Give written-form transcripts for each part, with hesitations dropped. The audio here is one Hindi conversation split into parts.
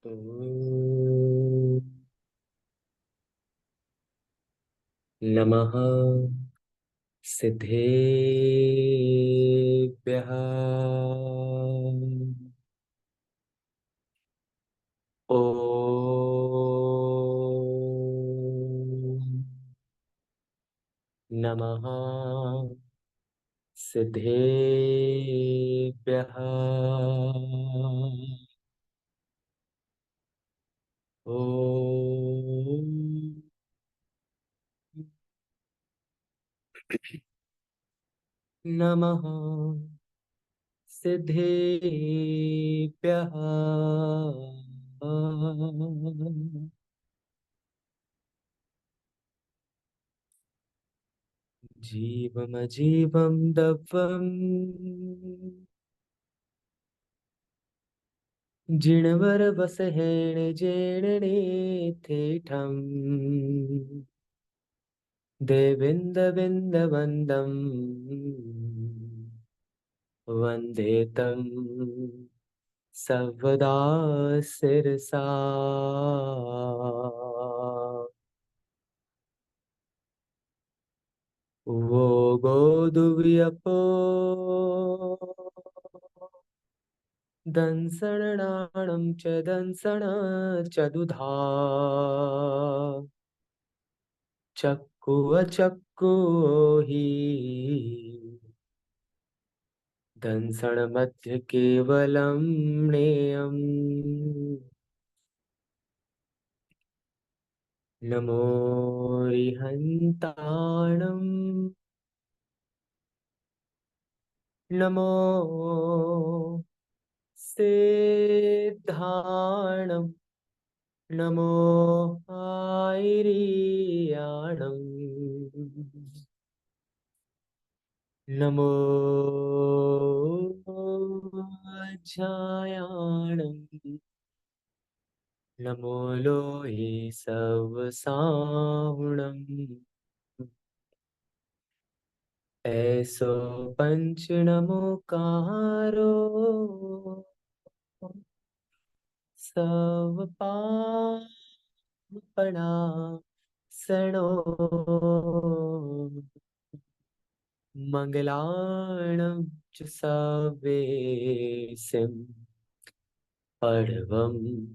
ॐ नमः सिद्धेभ्यः। ॐ नमः सिद्धेभ्यः। ॐ नमः सिद्धेभ्यः। जीवमजीवं दवम् जिणवरवसहेण जेणनेथेठम् देविन्दविन्दवन्दम् वन्दे तं सर्वदा शिरसा। वो गोदुव्यपो दंसणाणं च दंसण च दुधा चक्कु अचक्कु हि दंसण मध्य केवलं ज्ञेयम्। नमो रिहन्ताणम् नमो सिद्धाणम् नमो आयर्याणम् नमो ज्ञायाणम् नमो लोहे सवसाहुणम् ऐसो पंच नमोकारो सब पापड़ा सणो मंगलाणं च सवेसिं पर्वं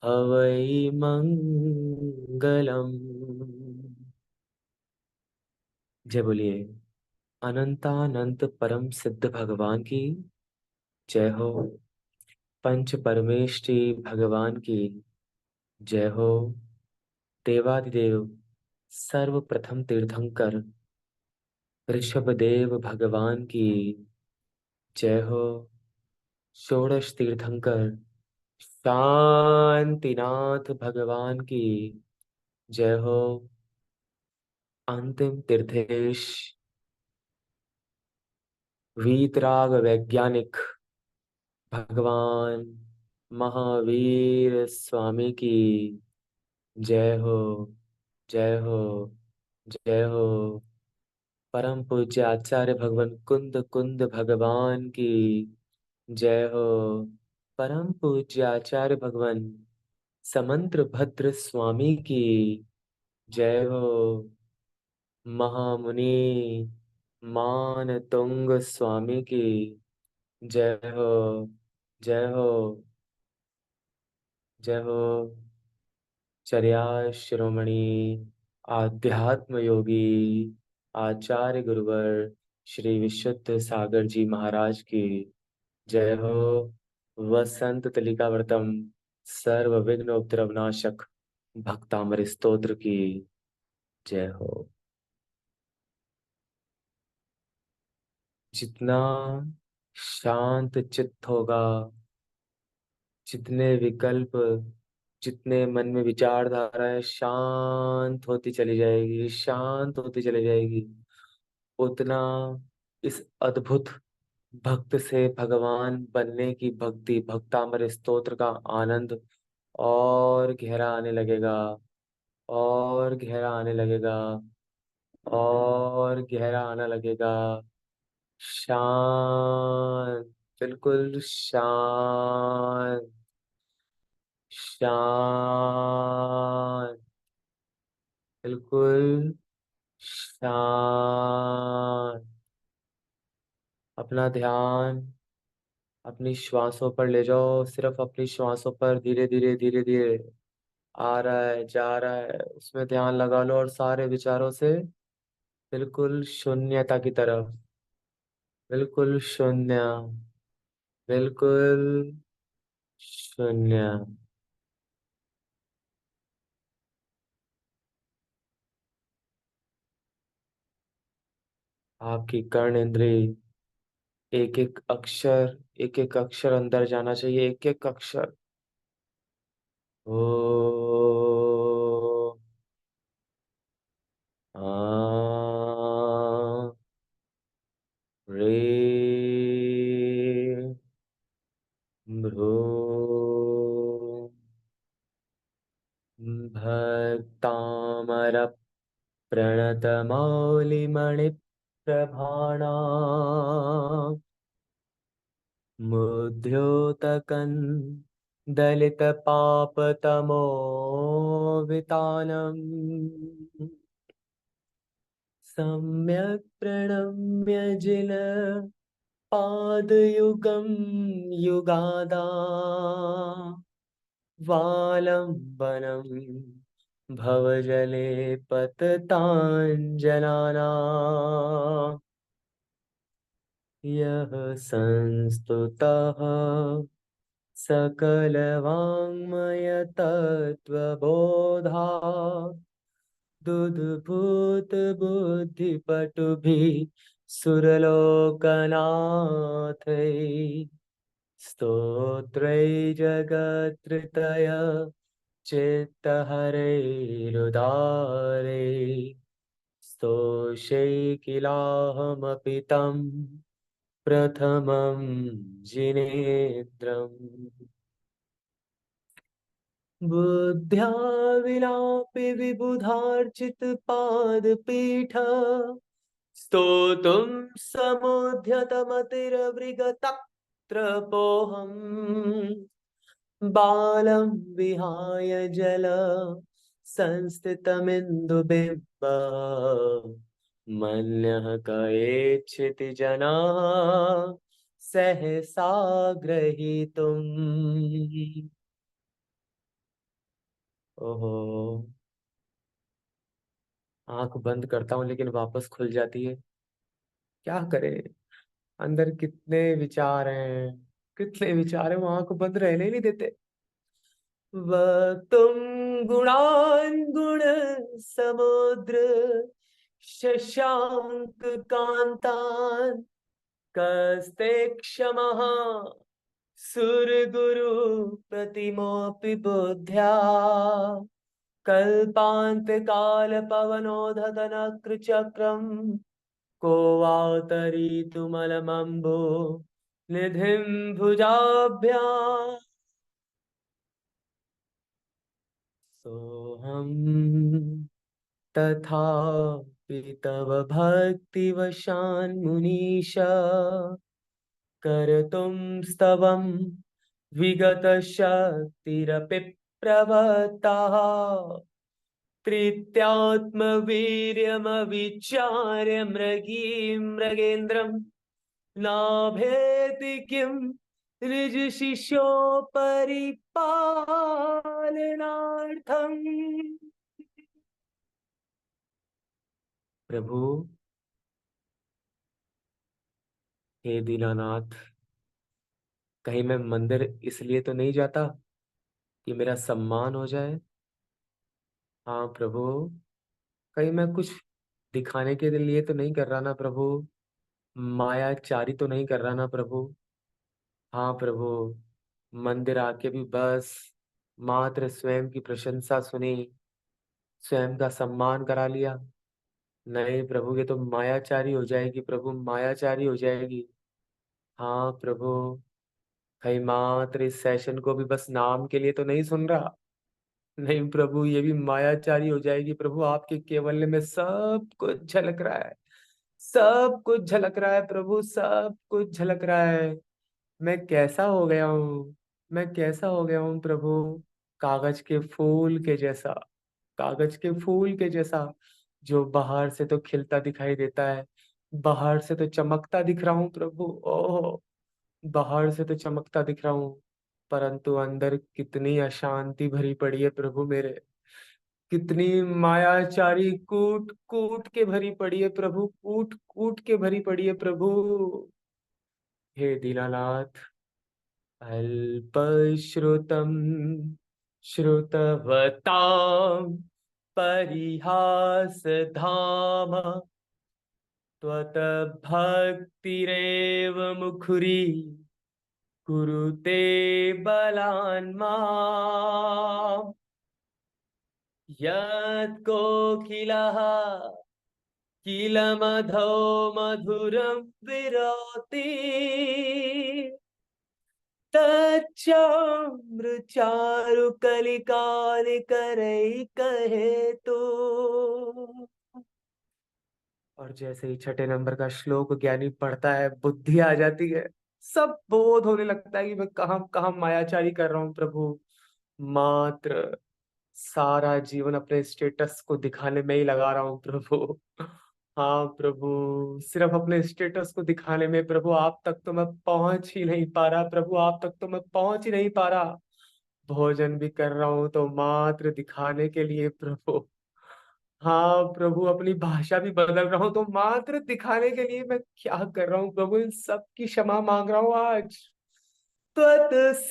हवै मंगलम। जय बोलिए अनंतानंत परम सिद्ध भगवान की जय हो। पंच परमेष्टि भगवान की जय हो। देवादिदेव सर्वप्रथम तीर्थंकर ऋषभदेव भगवान की जय हो। षोडश तीर्थंकर शांतिनाथ भगवान की जय हो। अंतिम तीर्थेश वीतराग वैज्ञानिक भगवान महावीर स्वामी की जय हो। जय हो। जय हो। परम पूज्य आचार्य भगवान कुंद कुंद भगवान की जय हो। परम पूज्य आचार्य भगवान समंत्र भद्र स्वामी की जय हो। महामुनि मान तुंग स्वामी की जय हो। जय हो। जय हो। चर्या शिरोमणि आध्यात्म योगी आचार्य गुरुवर श्री विशुद्ध सागर जी महाराज की जय हो। वसंत तलिकावर्तम सर्व विघ्न उपद्रवनाशक भक्तामृत स्तोत्र की जय हो। जितना शांत चित्त होगा, जितने विकल्प, जितने मन में विचारधाराएं शांत होती चली जाएगी, शांत होती चली जाएगी, उतना इस अद्भुत भक्त से भगवान बनने की भक्ति भक्तामृत स्तोत्र का आनंद और गहरा आने लगेगा, और गहरा आने लगेगा, और गहरा आने लगेगा। शांत, बिल्कुल शांत, शांत, बिल्कुल शांत। अपना ध्यान अपनी श्वासों पर ले जाओ, सिर्फ अपनी श्वासों पर, धीरे धीरे धीरे धीरे आ रहा है जा रहा है, उसमें ध्यान लगा लो और सारे विचारों से बिल्कुल शून्यता की तरफ, बिल्कुल शून्य, बिल्कुल शून्य। आपकी कर्ण इंद्री एक एक अक्षर अंदर जाना चाहिए, एक एक अक्षर। ओ आ रे भ्रू भक्तामर प्रणतमौलिमणिप्रभाणा मुद्योतकन् दलितपापतमोवितानम् सम्यक् प्रणम्य जिन पादयुगं युगादा वालम्बनम् भवजले पतताञ्जनाना यः संस्तुतः सकलवाङ्मयतत्त्वबोधा दुद्भूतबुद्धिपटुभिः सुरलोकनाथैः स्तोत्रै जगत्कृतय चित्तहरैरुदारे स्तोषैकिलाहमपि तं प्रथमं जिनेन्द्रम् बुद्ध्या विलापि विबुधार्चित पादपीठ स्तोतुं समुद्यतमतिरवृगतत्र बालं विहाय जल संस्थितमिन्दुबिम्ब मन्यः कयेच्छिति जना सहसा ग्रहीतुम्। ओहो, आंख बंद करता हूँ लेकिन वापस खुल जाती है। क्या करे, अंदर कितने विचार हैं, कितने विचार हैं, वो आंख बंद रहने नहीं देते। वक्तुम गुणान गुण समुद्र शशांक कांतान कस्ते क्षमः सुरगुरु प्रतिमोऽपि बुद्ध्या कल्पांत काल पवनोधतनकृचक्रम् को वातरीतुमलमम्बो निधिं भुजाभ्याम् सोऽहं तथापि तव भक्तिवशान् मुनीश कर्तुं स्तवं विगतशक्तिरपि प्रवत्तः प्रीत्यात्मवीर्यमविचार्य मृगीं मृगेन्द्रं नाभेति किं ऋजुशिष्योपरिपालनार्थम्। प्रभु, हे दीनानाथ, कहीं मैं मंदिर इसलिए तो नहीं जाता कि मेरा सम्मान हो जाए? हाँ प्रभु, कहीं मैं कुछ दिखाने के लिए तो नहीं कर रहा ना प्रभु? मायाचारी तो नहीं कर रहा ना प्रभु? हाँ प्रभु, मंदिर आके भी बस मात्र स्वयं की प्रशंसा सुनी, स्वयं का सम्मान करा लिया? नहीं प्रभु, ये तो मायाचारी हो जाएगी प्रभु, मायाचारी हो जाएगी। हाँ प्रभु, कहीं मात्र इस सेशन को भी बस नाम के लिए तो नहीं सुन रहा? नहीं प्रभु, ये भी मायाचारी हो जाएगी प्रभु। आपके केवल्य में सब कुछ झलक रहा है, सब कुछ झलक रहा है प्रभु, सब कुछ झलक रहा है। मैं कैसा हो गया हूँ, मैं कैसा हो गया हूँ प्रभु? कागज के फूल के जैसा, कागज के फूल के जैसा, जो बाहर से तो खिलता दिखाई देता है, बाहर से तो चमकता दिख रहा हूँ प्रभु। ओह, बाहर से तो चमकता दिख रहा हूँ, परंतु अंदर कितनी अशांति भरी पड़ी है प्रभु मेरे। कितनी मायाचारी कूट कूट के भरी पड़ी है प्रभु, कूट कूट के भरी पड़ी है प्रभु। हे दीनानाथ, अल्पश्रुतं श्रुतवतां परिहासधाम त्वत्भक्तिरेव मुखुरी कुरुते बलान् माम्। यत्कोकिलः किलमधो मधुरं विरोति तच्चामृचारु कलिकानिकरैकहे तो। और जैसे ही छठे नंबर का श्लोक ज्ञानी पढ़ता है, बुद्धि आ जाती है, सब बोध होने लगता है कि मैं कहाँ कहाँ मायाचारी कर रहा हूँ प्रभु। मात्र सारा जीवन अपने स्टेटस को दिखाने में ही लगा रहा हूँ प्रभु। हाँ प्रभु, सिर्फ अपने स्टेटस को दिखाने में प्रभु, आप तक तो मैं पहुंच ही नहीं पा रहा प्रभु, आप तक तो मैं पहुंच ही नहीं पा रहा। भोजन भी कर रहा हूँ तो मात्र दिखाने के लिए प्रभु। हाँ प्रभु, अपनी भाषा भी बदल रहा हूँ तो मात्र दिखाने के लिए। मैं क्या कर रहा हूँ प्रभु, इन सब की क्षमा मांग रहा हूँ आज। त्वत्संस्तवेन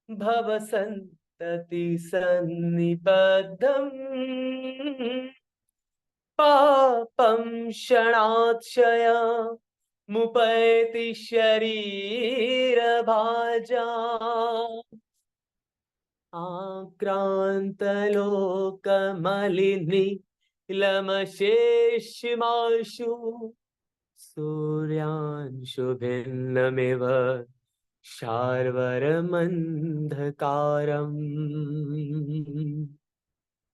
भवसन्तति सन्निबद्धम् पापं क्षणाक्षय मुपैति शरीरभाजा आक्रान्तलोकमलिनीलमशेषमाशु सूर्यांशुभिन्नमिव शार्वरमन्धकारम्।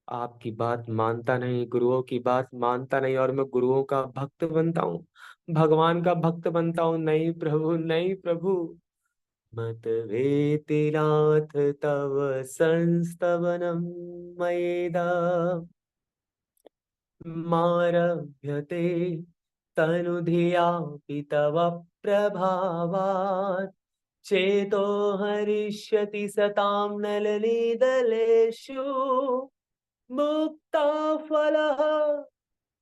आपकी बात मानता नहीं, गुरुओं की बात मानता नहीं, और मैं गुरुओं का भक्त बनता हूँ, भगवान का भक्त बनता हूँ। नहीं प्रभु, नहीं प्रभु। मत वेतिनाथ तव संस्तवनम मयेदा मारभ्यते तनुधियापि तव प्रभावात् चेतो हरिष्यति सतां नलनीदलेषु मुक्ता फलः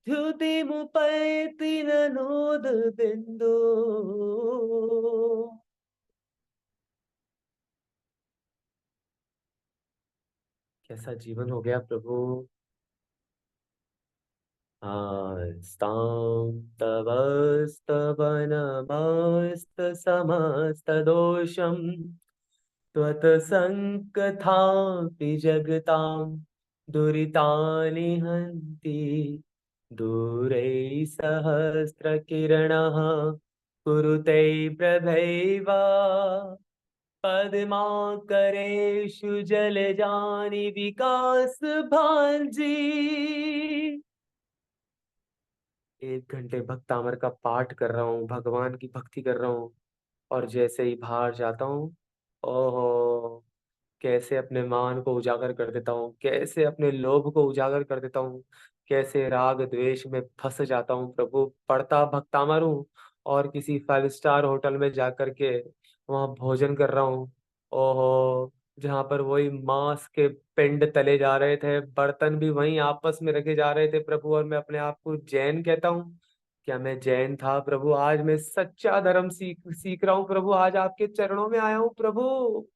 द्युतिमुपैति ननोद बिंदु। कैसा जीवन हो गया प्रभु। आस्तां तवस्तवनमस्तसमस्तदोषम् त्वत्सङ्कथापि जगतां दुरितानि हन्ति दूरैः सहस्रकिरणः कुरुते प्रभैव पद्माकरेषु जलजानि विकास भांजी। 1 घंटे भक्तामर का पाठ कर रहा हूँ, भगवान की भक्ति कर रहा हूँ, और जैसे ही बाहर जाता हूँ, ओहो, कैसे अपने मान को उजागर कर देता हूँ, कैसे अपने लोभ को उजागर कर देता हूँ, कैसे राग द्वेष में फंस जाता हूँ प्रभु। पढ़ता भक्तामर हूँ और किसी 5 स्टार होटल में जाकर के वहां भोजन कर रहा हूँ। ओहो, जहाँ पर वही मांस के पिंड तले जा रहे थे, बर्तन भी वहीं आपस में रखे जा रहे थे प्रभु, और मैं अपने आप को जैन कहता हूँ। क्या मैं जैन था प्रभु? आज मैं सच्चा धर्म सीख सीख रहा हूँ प्रभु, आज आपके चरणों में आया हूँ प्रभु।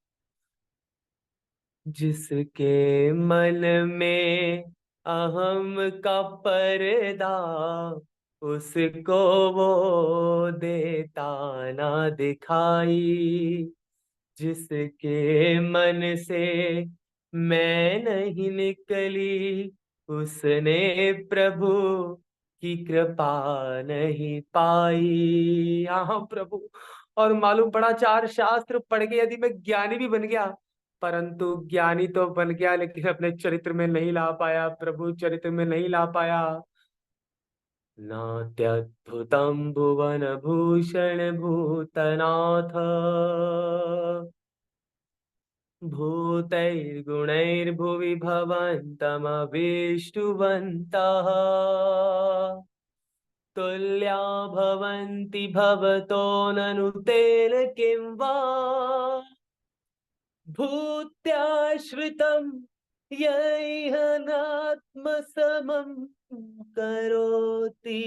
जिसके मन में अहम का पर्दा, उसको वो देता ना दिखाई। जिसके मन से मैं नहीं निकली, उसने प्रभु की कृपा नहीं पाई। हाँ प्रभु, और मालूम पड़ा, 4 शास्त्र पढ़ के यदि मैं ज्ञानी भी बन गया, परंतु ज्ञानी तो बन गया लेकिन अपने चरित्र में नहीं ला पाया प्रभु, चरित्र में नहीं ला पाया। नात्यद्भुतं भुवन भूषण भूतनाथ भूतैर्गुणैर्भुवि भवन्तमविष्टुवन्तः तुल्या भवन्ति भवतो ननु तेन किं वा भूत्याश्रितं यैह नात्मसमं करोति।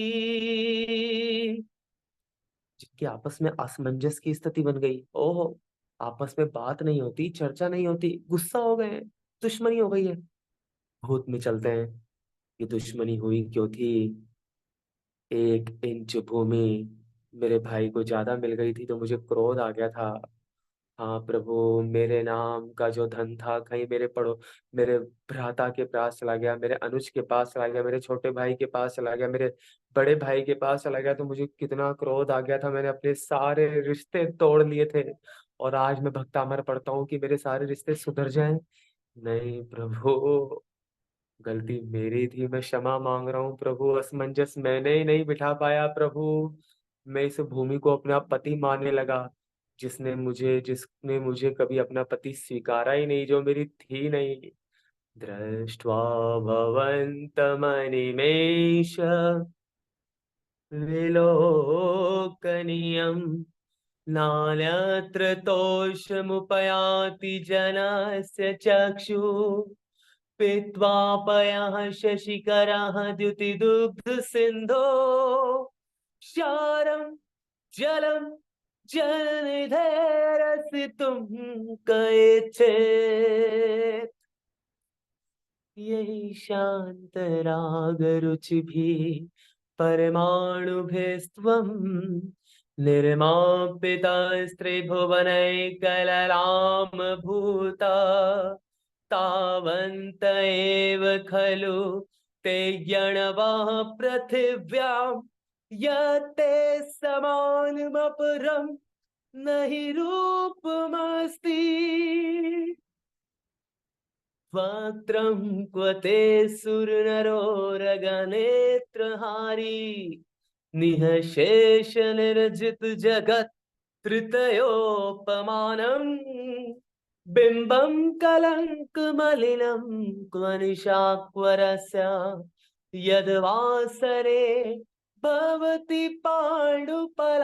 जिनकी आपस में असमंजस की स्थिति बन गई, ओहो, आपस में बात नहीं होती, चर्चा नहीं होती, गुस्सा हो गए, दुश्मनी हो गई है। भूत में चलते हैं, ये दुश्मनी हुई क्यों थी? 1 इंच भूमि मेरे भाई को ज्यादा मिल गई थी तो मुझे क्रोध आ गया था। हाँ प्रभु, मेरे नाम का जो धन था कहीं मेरे भ्राता के पास चला गया, मेरे अनुज के पास चला गया, मेरे छोटे भाई के पास चला गया, मेरे बड़े भाई के पास चला गया, तो मुझे कितना क्रोध आ गया था। मैंने अपने सारे रिश्ते तोड़ लिए थे और आज मैं भक्तामर पढ़ता हूँ कि मेरे सारे रिश्ते सुधर जाएं। नहीं प्रभु, गलती मेरी थी, मैं क्षमा मांग रहा हूँ प्रभु। असमंजस मैंने ही नहीं बिठा पाया प्रभु। मैं इस भूमि को अपना पति मानने लगा, जिसने मुझे कभी अपना पति स्वीकारा ही नहीं, जो मेरी थी नहीं। दृष्ट्वा भवन्तमनिमेष विलोकनीयम् नान्यत्र तोषमुपयाति जनस्य चक्षु पीत्वा पयः शशिकरः द्युतिदुग्धसिन्धो क्षारं जलं जलनिधेरसितुं कयेच्छेत्। यही शान्तरागरुचिभिः परमाणुभिस्त्वं निर्मापितास्त्रिभुवनैकललामभूता तावन्त एव खलु ते यणवः पृथिव्यां यत्ते समानमपरं न हि रूपमस्ति। वक्त्रं क्व ते सुरनरोरगनेत्रहारी निःशेष निर्जित जगत् तृतयोपमानम् बिम्बं कलङ्कमलिनं क्व निशाक्वरस्य यद्वासरे भवति पाण्डुपलाशकल्पम्।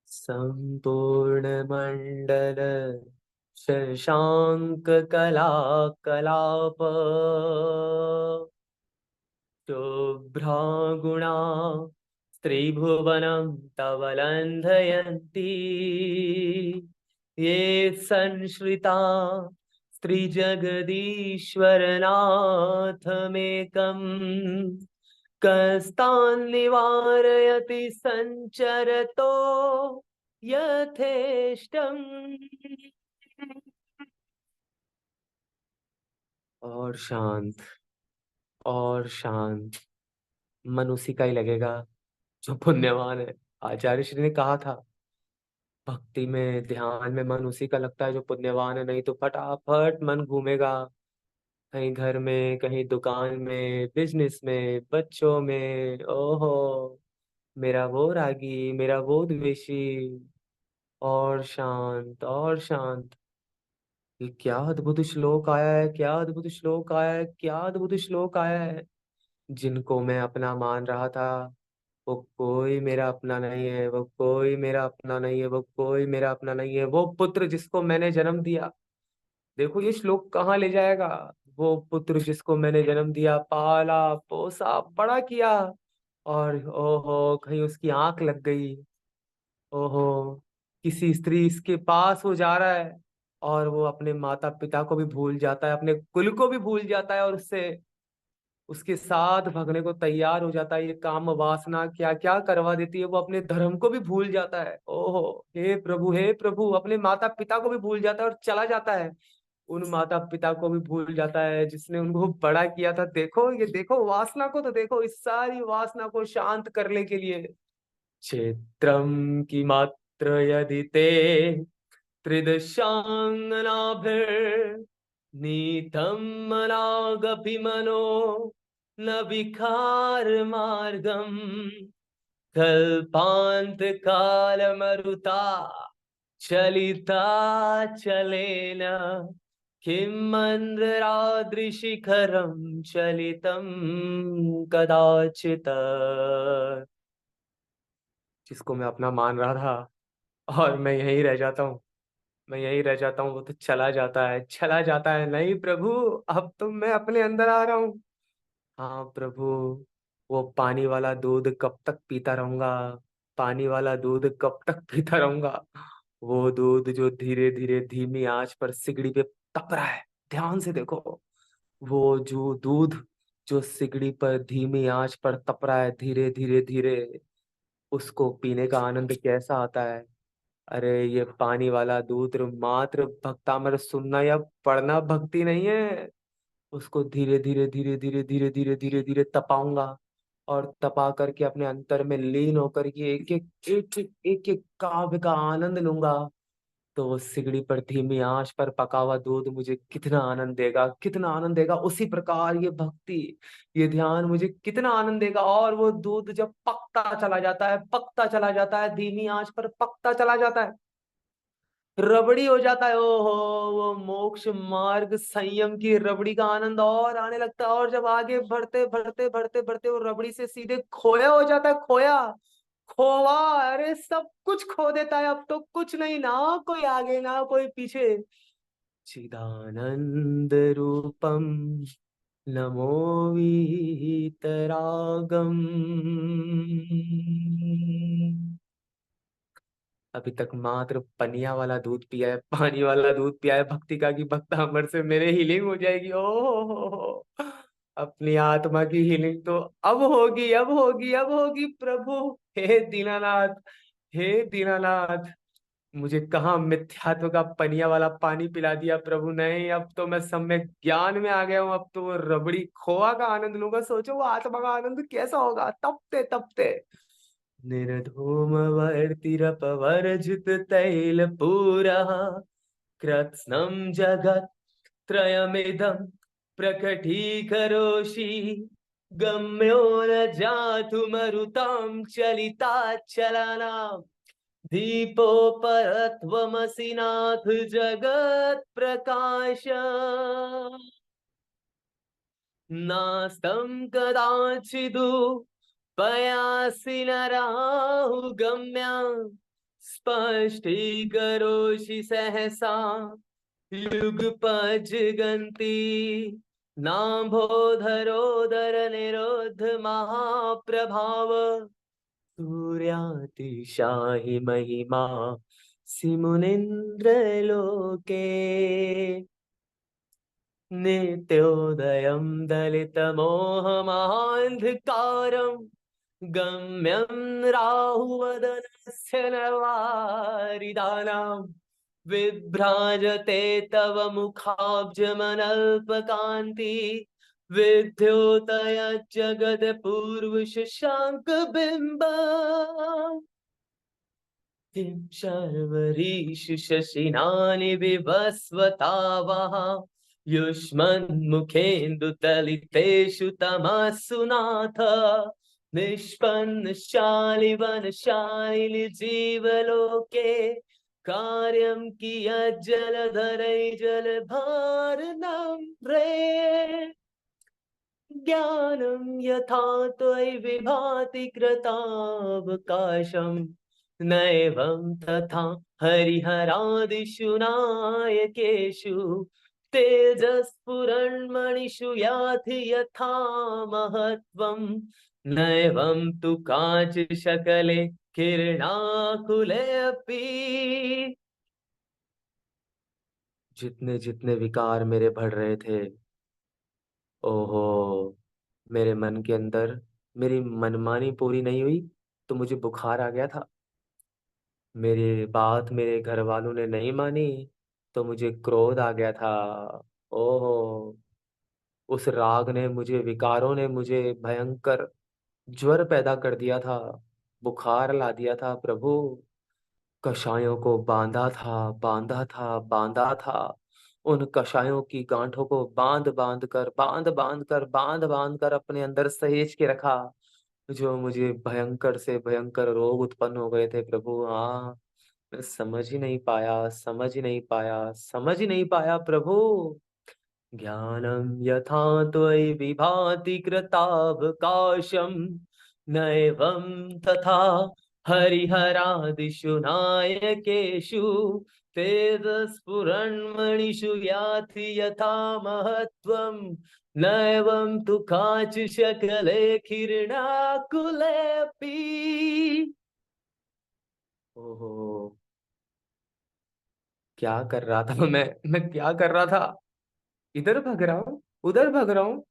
सम्पूर्णमण्डल शशाङ्ककलाकलाप शुभ्रागुणा स्त्रीभुवनं तव लन्घयन्ति ये संश्रिता स्त्रीजगदीश्वरनाथमेकम् कस्तान् निवारयति संचरतो यथेष्टम्। और शांत, और शांत। मन उसी का ही लगेगा जो पुण्यवान है। आचार्य श्री ने कहा था, भक्ति में ध्यान में मन उसी का लगता है जो पुण्यवान है, नहीं तो फटाफट मन घूमेगा, कहीं घर में, कहीं दुकान में, बिजनेस में, बच्चों में। ओहो, मेरा वो रागी, मेरा वो द्वेषी। और शांत, और शांत। ये क्या अद्भुत श्लोक आया है, क्या अद्भुत श्लोक आया है, क्या अद्भुत श्लोक आया है। जिनको मैं अपना मान रहा था, वो कोई मेरा अपना नहीं है, वो कोई मेरा अपना नहीं है, वो कोई मेरा अपना नहीं है। वो पुत्र जिसको मैंने जन्म दिया, देखो ये श्लोक कहाँ ले जाएगा। वो पुत्र जिसको मैंने जन्म दिया, पाला पोसा बड़ा किया, और ओहो कहीं उसकी आंख लग गई। ओहो, किसी स्त्री इसके पास वो जा रहा है और वो अपने माता पिता को भी भूल जाता है, अपने कुल को भी भूल जाता है और उससे उसके साथ भगने को तैयार हो जाता है। ये काम वासना क्या क्या करवा देती है, वो अपने धर्म को भी भूल जाता है। ओहो, हे प्रभु, अपने माता पिता को भी भूल जाता है और चला जाता है। उन माता पिता को भी भूल जाता है जिसने उनको बड़ा किया था। देखो, ये देखो वासना को, तो देखो इस सारी वासना को शांत करने के लिए क्षेत्रम की मात्र यदि ते त्रिदशांगनाभिर्नीतं मनागपि मनो न विकार मार्गम कल्पांत काल मरुता चलिता चलेन किं मंदराद्रिशिखरं चलितं कदाचित्। जिसको मैं अपना मान रहा था और मैं यहीं रह जाता हूँ, मैं यहीं रह जाता हूँ, वो तो चला जाता है, चला जाता है। नहीं प्रभु, अब तो मैं अपने अंदर आ रहा हूँ। हाँ प्रभु, वो पानी वाला दूध कब तक पीता रहूंगा? पानी वाला दूध कब तक पीता रहूंगा? वो दूध जो धीरे धीरे धीमी आंच पर सिगड़ी पे तप रहा है, ध्यान से देखो। वो जो दूध जो सिगड़ी पर धीमी आंच पर तप रहा है, धीरे धीरे धीरे, उसको पीने का आनंद कैसा आता है? अरे ये पानी वाला दूध मात्र भक्तामृत सुनना या पढ़ना भक्ति नहीं है। उसको धीरे धीरे धीरे धीरे धीरे धीरे धीरे धीरे तपाऊंगा, और तपा करके अपने अंतर में लीन होकर के एक एक काव्य का आनंद लूंगा। तो वो सिगड़ी पर धीमी आंच पर पका हुआ दूध मुझे कितना आनंद देगा, कितना आनंद देगा। उसी प्रकार ये भक्ति, ये ध्यान मुझे कितना आनंद देगा। और वो दूध जब पकता चला जाता है, पकता चला जाता है, धीमी आंच पर पकता चला जाता है, रबड़ी हो जाता है, ओहो, वो मोक्ष मार्ग संयम की रबड़ी का आनंद और आने लगता है। और जब आगे बढ़ते बढ़ते बढ़ते बढ़ते वो रबड़ी से सीधे खोया हो जाता है, खोया, खोवा। अरे सब कुछ खो देता है, अब तो कुछ नहीं, ना कोई आगे ना कोई पीछे। चिदानंद रूपम नमो वीतरागम। अभी तक मात्र पनिया वाला दूध पिया है, पानी वाला दूध पिया है भक्ति का, कि भक्तामृत से मेरे हीलिंग हो जाएगी। ओ, अपनी आत्मा की हीलिंग तो अब होगी, अब होगी, अब होगी प्रभु। हे दीनानाथ, हे दीनानाथ, मुझे कहाँ मिथ्यात्व का पनिया वाला पानी पिला दिया प्रभु। नहीं, अब तो मैं सम्यक ज्ञान में आ गया हूँ। अब तो वो रबड़ी खोआ का आनंद लूंगा। सोचो वो आत्मा का आनंद कैसा होगा, तपते तपते। निर्धूम वर्तिरपवर्जित तैल पूरा कृत्स्नं जगत् त्रयमिदं प्रकटीकरोषि गम्यो न जातुमरुतां चलिताचलानां दीपोपरत्वमसि नाथ जगत् प्रकाश। नास्तं कदाचिदु पयासि नराहुगम्य स्पष्टीकरोषि सहसा युगपज्जगन्ति नाम्भोधरोदर निरोध महाप्रभाव सूर्यातिशाहि महिमा सिमुनिन्द्रलोके नित्योदयं दलितमोहमान्धकारम् गम्यं राहुवदनस्य नवारिदानां विभ्राजते तव मुखाब्जमनल्पकान्ति विद्योतयज्जगत्पूर्वशशाङ्कबिम्ब किं शर्वरीषु शशिनानि विवस्वतावः युष्मन्मुखेन्दुतलितेषु तमसु नाथ निष्पन्नशालिवनशालिनि जीवलोके कार्यं कियज्जलधरै जलभारनं रे ज्ञानं यथा त्वयि विभाति कृतावकाशम् नैवं तथा हरिहरादिषु नायकेषु तेजस्फुरन्मणिषु याति यथा महत्त्वम् नैवं तु काचित् किरणाकुले अपि। जितने जितने विकार मेरे बढ़ रहे थे, ओहो, मेरे मन के अंदर मेरी मनमानी पूरी नहीं हुई तो मुझे बुखार आ गया था। मेरी बात मेरे घर वालों ने नहीं मानी तो मुझे क्रोध आ गया था। ओहो, उस राग ने मुझे, विकारों ने मुझे भयंकर ज्वर पैदा कर दिया था, बुखार ला दिया था प्रभु। कषायों को बांधा था, बांधा था, बांधा था। उन कषायों की गांठों को बांध बांध कर, बांध बांध कर, बांध बांध कर अपने अंदर सहेज के रखा। जो मुझे भयंकर से भयंकर रोग उत्पन्न हो गए थे प्रभु। हाँ, मैं समझ ही नहीं पाया, समझ ही नहीं पाया, समझ ही नहीं पाया प्रभु। ज्ञानं यथा त्वयि विभाति कृतावकाशं नैवं तथा हरिहरादिषु नायकेषु तेजस्फुरन्मणिषु याति यथा महत्त्वं नैवं तु काचित् शकले किरणाकुलेऽपि। ओहो, क्या कर रहा था मैं क्या कर रहा था? इधर भग रहा हूँ, उधर भग रहा हूँ,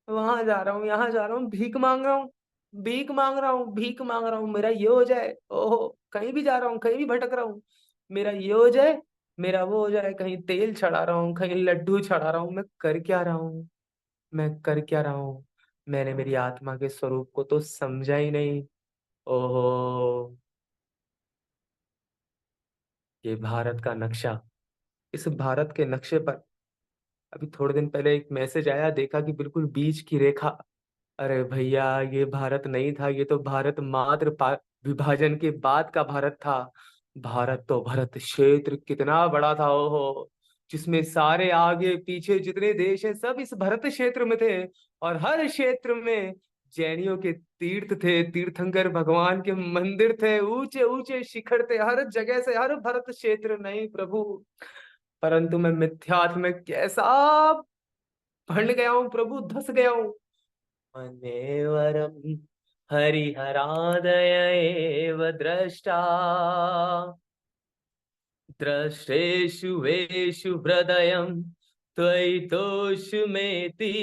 वहां जा रहा हूँ, यहाँ जा रहा हूँ, भीख मांग रहा हूँ, भीख मांग रहा हूँ, भीख मांग रहा हूँ, मेरा ये हो जाए। ओहो, कहीं भी जा रहा हूँ, कहीं भी भटक रहा हूँ, मेरा ये हो जाए, मेरा वो हो जाए, कहीं तेल चढ़ा रहा हूँ, कहीं लड्डू चढ़ा रहा हूँ। मैं कर क्या रहा हूँ? मैं कर क्या रहा हूँ? मैंने मेरी आत्मा के स्वरूप को तो समझा ही नहीं। ओहो, ये भारत का नक्शा, इस भारत के नक्शे पर अभी थोड़े दिन पहले एक मैसेज आया, देखा कि बिल्कुल बीच की रेखा। अरे भैया, ये भारत नहीं था, ये तो भारत विभाजन के बाद का भारत था। भारत तो भारत क्षेत्र कितना बड़ा था, ओहो, जिसमें सारे आगे पीछे जितने देश हैं सब इस भारत क्षेत्र में थे। और हर क्षेत्र में जैनियों के तीर्थ थे, तीर्थंकर भगवान के मंदिर थे, ऊंचे ऊंचे शिखर थे हर जगह से, हर भारत क्षेत्र। नहीं प्रभु, परंतु मैं मिथ्यात्व में कैसा भंड गया हूँ प्रभु, धस गया हूँ। मनेवरम हरिहरादय एव द्रष्टा द्रष्टेषु वेषु हृदयं त्वयि तोषुमेति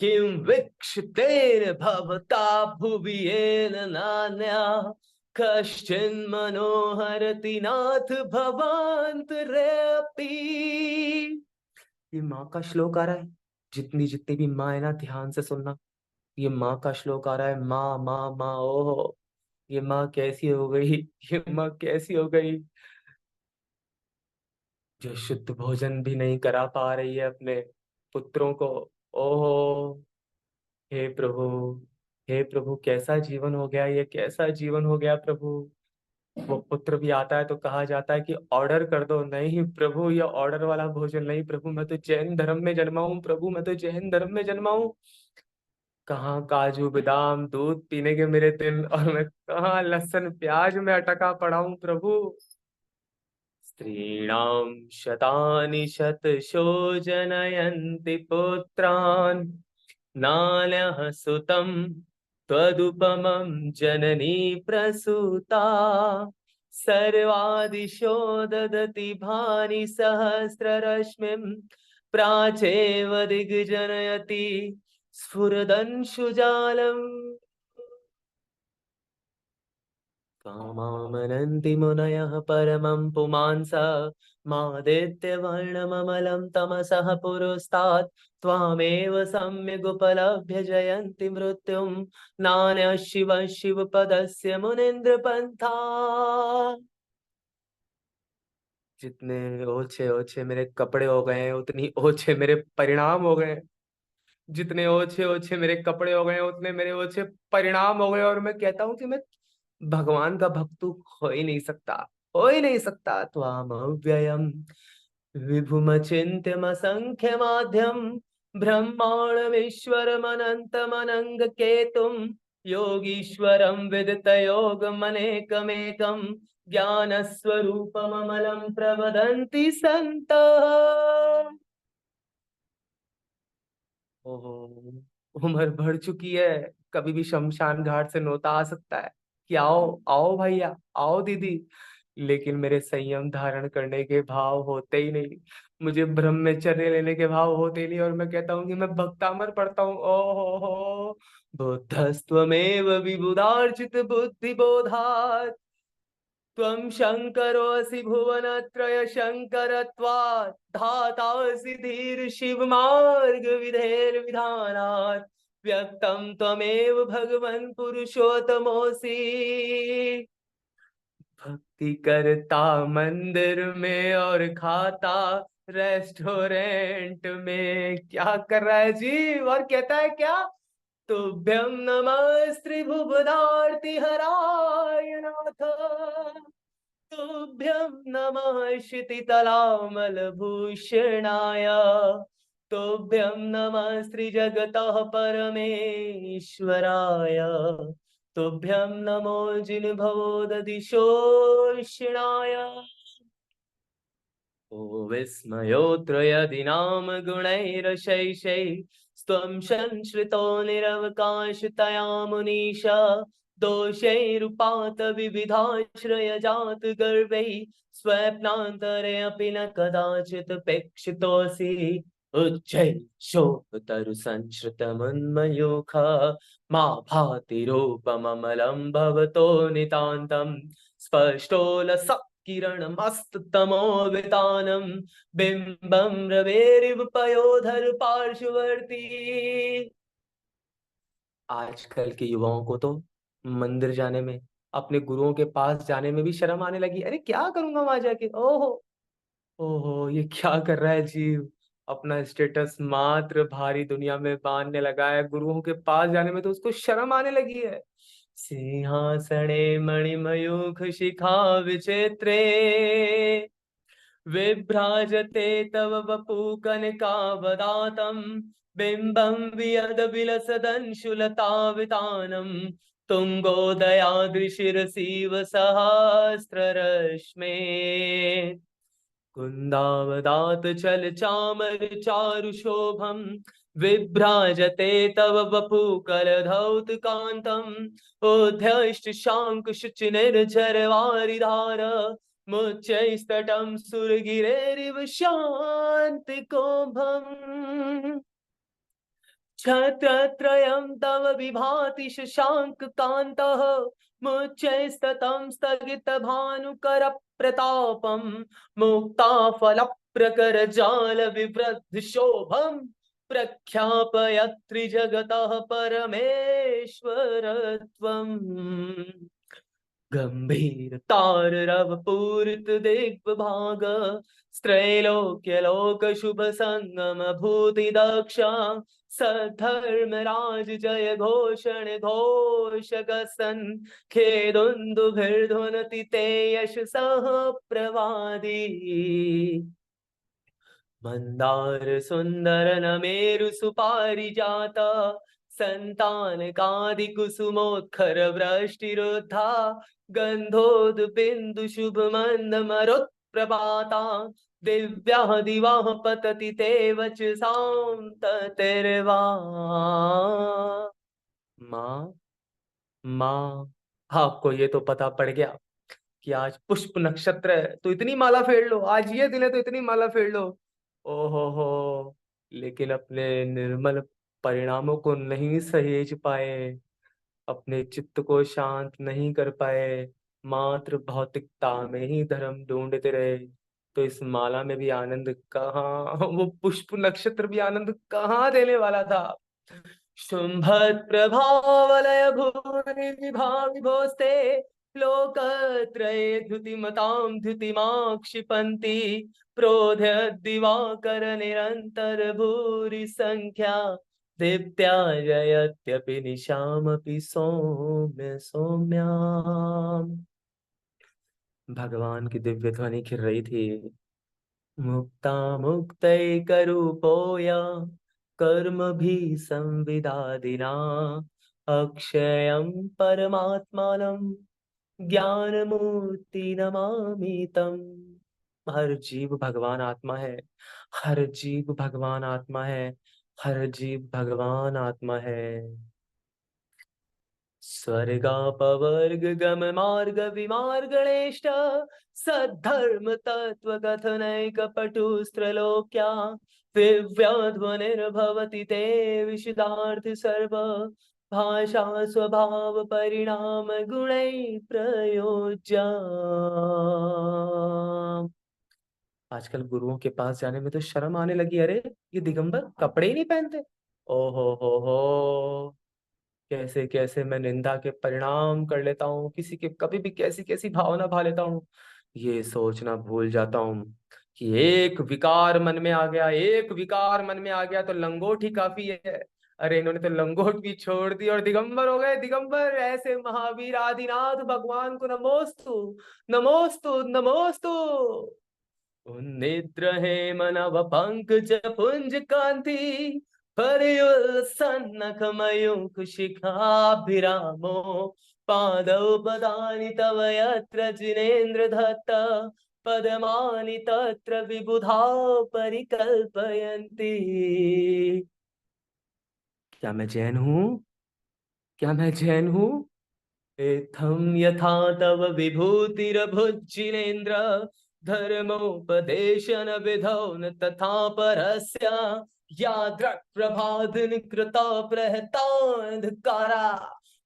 किं वीक्षितेन भवता भुवि येन नान्या कश्चिन्मनोहरति नाथ भवान्तरेऽपि। ये माँ का श्लोक आ रहा है। जितनी जितनी भी माँ है ना, ध्यान से सुनना। ये माँ का श्लोक आ रहा है। माँ माँ माँ, ओहो, ये माँ कैसी हो गई? ये माँ कैसी हो गई जो शुद्ध भोजन भी नहीं करा पा रही है अपने पुत्रों को? ओहो, हे प्रभु, हे प्रभु, कैसा जीवन हो गया ये, कैसा जीवन हो गया प्रभु। वो पुत्र भी आता है तो कहा जाता है कि ऑर्डर कर दो। नहीं प्रभु, ये ऑर्डर वाला भोजन नहीं प्रभु, मैं तो जैन धर्म में जन्मा हूँ प्रभु, मैं तो जैन धर्म में जन्मा हूँ। कहाँ काजू बादाम दूध पीने के मेरे दिन, और मैं कहाँ लहसुन प्याज में अटका पड़ा हूँ प्रभु। स्त्रीणां शतानि शतशो जनयन्ति पुत्रान् नान्यः सुतं त्वदुपमं जननी प्रसूता सर्वादिशो ददति भानि सहस्ररश्मिं प्राचेव दिग्जनयति स्फुरदंशुजालम्। कामामनन्ति मुनयः परमं पुमांसः मादित्यवर्णममलं तमसः पुरस्तात् त्वामेव सम्यगुपलभ्य जयन्ति मृत्युं नान्यः शिव शिवपदस्य मुनीन्द्रपन्था। जितने ओछे ओछे मेरे कपड़े हो गए हैं, उतनी ओछे मेरे परिणाम हो गए। जितने ओछे ओछे मेरे कपड़े हो गए उतने मेरे ओछे परिणाम हो गए। और मैं कहता हूँ कि मैं भगवान का भक्त हो ही नहीं सकता, हो ही नहीं सकता। त्वाम अव्ययम विभुमचिन्त्यमसंख्य माध्यम ब्रह्माणमीश्वरमनन्तमनंग केतुम योगीश्वरं विदित योगमनेकमेकं ज्ञानस्वरूपममलं प्रवदन्ति सन्तः। ओहो, उम्र बढ़ चुकी है, कभी भी शमशान घाट से नौता आ सकता है कि आओ आओ भैया, आओ दीदी। लेकिन मेरे संयम धारण करने के भाव होते ही नहीं, मुझे ब्रह्मचर्य लेने के भाव होते ही नहीं, और मैं कहता हूँ कि मैं भक्तामर पढ़ता हूँ। ओहो हो, बुद्धस्त्वमेव विबुधार्चित बुद्धि बोधात् त्वं शङ्करोऽसि भुवनत्रय शङ्करत्वात् धातासि धीर शिव मार्ग विधेर्विधानात् व्यक्तं त्वमेव भगवन् पुरुषोत्तमोऽसि। भक्ति करता मंदिर में और खाता रेस्टोरेंट में। क्या कर रहा है जी? और कहता है क्या? तुभ्यं नमस्त्रिभुवनार्ति हराय नाथ। तुभ्यं नमः क्षितितलामलभूषणाय। तुभ्यं नमः श्रीजगतः परमेश्वराय। तुभ्यं नमो जिनभवोदधिशोषणाय। ओ विस्मयोऽत्र यदि नाम गुणैरशैषैः स्त्वं संश्रितो निरवकाशतया मुनीशा। दोषैरुपात विविधाश्रयजात गर्वैः स्वप्नान्तरे अपि न कदाचित् पेक्षितोऽसि। उच्चैः शोकतरुसंश्रितमुन्मयूख मा भाति रूपममलं भवतो नितान्तम्। स्पष्टोलसा किरणमस्ततमो वितानम बिंबम रवेरिव पयोधर पार्श्ववर्ती। आजकल के युवाओं को तो मंदिर जाने में, अपने गुरुओं के पास जाने में भी शर्म आने लगी। अरे क्या करूंगा वहां जाके, ओहो ओहो, ये क्या कर रहा है जीव। अपना स्टेटस मात्र भारी दुनिया में बांधने लगा है, गुरुओं के पास जाने में तो उसको शर्म आने लगी है। सिंहासने मणिमयूख शिखा विचित्रे विभ्राजते तव वपु कनकावदातं बिम्बं वियद विलसदंशुलतावितानं तुङ्गोदयादृशिरसीव सहस्ररश्मे कुन्दावदात चल चामर चारुशोभम विभ्राजते तव वपु कलधौत कांतम उध्यष्ट शांक शुचि निर्झर वारिधार मुच्चैस्तटं सुरगिरेरिव शान्ति कोभम छत्रत्रयं तव विभाति शशांक कांतः मुच्चैस्ततं स्थगित भानुकर प्रतापम मुक्ताफल प्रकर जाल विवृद्ध शोभम प्रख्यापयत्रि जगतः परमेश्वरत्वम् गंभीर तार रव पूरित दिग्विभाग त्रैलोक्य लोक शुभ संगम भूति दक्षा सधर्म राज जय घोषण घोष गसन खेदुन्दुभिर्ध्वनति ते यश सह प्रवादी मंदार सुंदर नमेरु सुपारिजात संतान कादि कुसुमोत्खर वृष्टिरुद्धा गंधोद बिंदु शुभ मंद मरुत् प्रभाता दिव्या दिवाह पतति ते वचसां ततिर्वा माँ माँ। आपको ये तो पता पड़ गया कि आज पुष्प नक्षत्र है तो इतनी माला फेर लो, आज ये दिन है तो इतनी माला फेर लो। ओहो हो, लेकिन अपने निर्मल परिणामों को नहीं सहेज पाए, अपने चित्त को शांत नहीं कर पाए, मात्र भौतिकता में ही धर्म ढूंढते रहे। तो इस माला में भी आनंद कहाँ, वो पुष्प नक्षत्र भी आनंद कहाँ देने वाला था। शुंभत् प्रभावलय भूरि विभाविभोस्ते लोकत्रये द्युतिमतां द्युतिमा क्षिपन्ति प्रोध्य दिवाकर निरन्तर भूरि संख्या दीप्त्या जयत्यपि निशामपि सौम्य सौम्याम्। भगवान की दिव्य ध्वनि खिर रही थी। मुक्ता मुक्तैकरूपोऽय कर्मभिः संविदादिना अक्षयं परमात्मानं ज्ञानमूर्ति नमामि तम्। हर जीव भगवान आत्मा है, हर जीव भगवान आत्मा है, हर जीव भगवान आत्मा है। स्वर्गापवर्ग गम मार्ग विमार्गणेष्ट सद्धर्म तत्व कथनैक पटुस्त्रलोक्या दिव्यध्वनिर्भवति ते विशुद्धार्थ सर्व भाषा स्वभाव परिणाम गुणै प्रयोज्या। आजकल गुरुओं के पास जाने में तो शर्म आने लगी। अरे ये दिगंबर कपड़े ही नहीं पहनते। ओहो हो, कैसे कैसे मैं निंदा के परिणाम कर लेता हूँ, किसी के कभी भी कैसी कैसी भावना भा लेता हूँ। ये सोचना भूल जाता हूँ कि एक विकार मन में आ गया, एक विकार मन में आ गया तो लंगोट ही काफी है। अरे इन्होंने तो लंगोट भी छोड़ दी और दिगंबर हो गए। दिगंबर ऐसे महावीर आदिनाथ भगवान को नमोस्तु, नमोस्तु, नमोस्तु। उन्निद्र है मनव पंकज पुंज कांति, परियुल सन्नख मयूख शिखाभिरामो, पादौ पदानि तव यत्र जिनेन्द्र दत्त, पदमानि तत्र विबुधा परिकल्पयन्ति। क्या मैं जैन हूँ? क्या मैं जैन हूँ? इत्थं यथा तव विभूतिरभुज्जिनेन्द्र, धर्मोपदेशन विधौ न तथा परस्य, यादृक्प्रभाधिनि कृता प्रहतान्धकारा,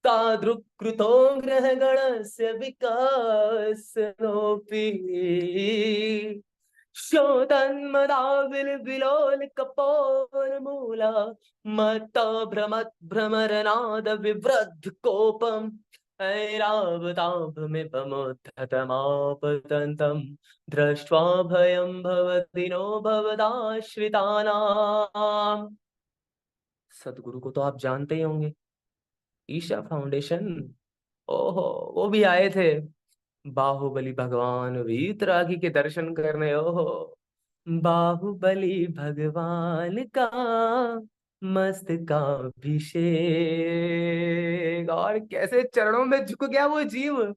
तादृक्कृतो ग्रहगणस्य विकासनोऽपि। शोधन्मदाविलविलोलकपोलमूला, मत्त भ्रमरनाद विवृद्ध कोपम्, ऐरावताभमिपमुद्धतमापतन्तम्, दृष्ट्वा भयं भवदिनो भवदाश्रितानाम्। सदगुरु को तो आप जानते ही होंगे, ईशा फाउंडेशन। ओहो, वो भी आए थे बाहुबली भगवान वीतरागी के दर्शन करने। ओहो, बाहुबली भगवान का मस्तकाभिषेक, और कैसे चरणों में झुक गया वो जीव।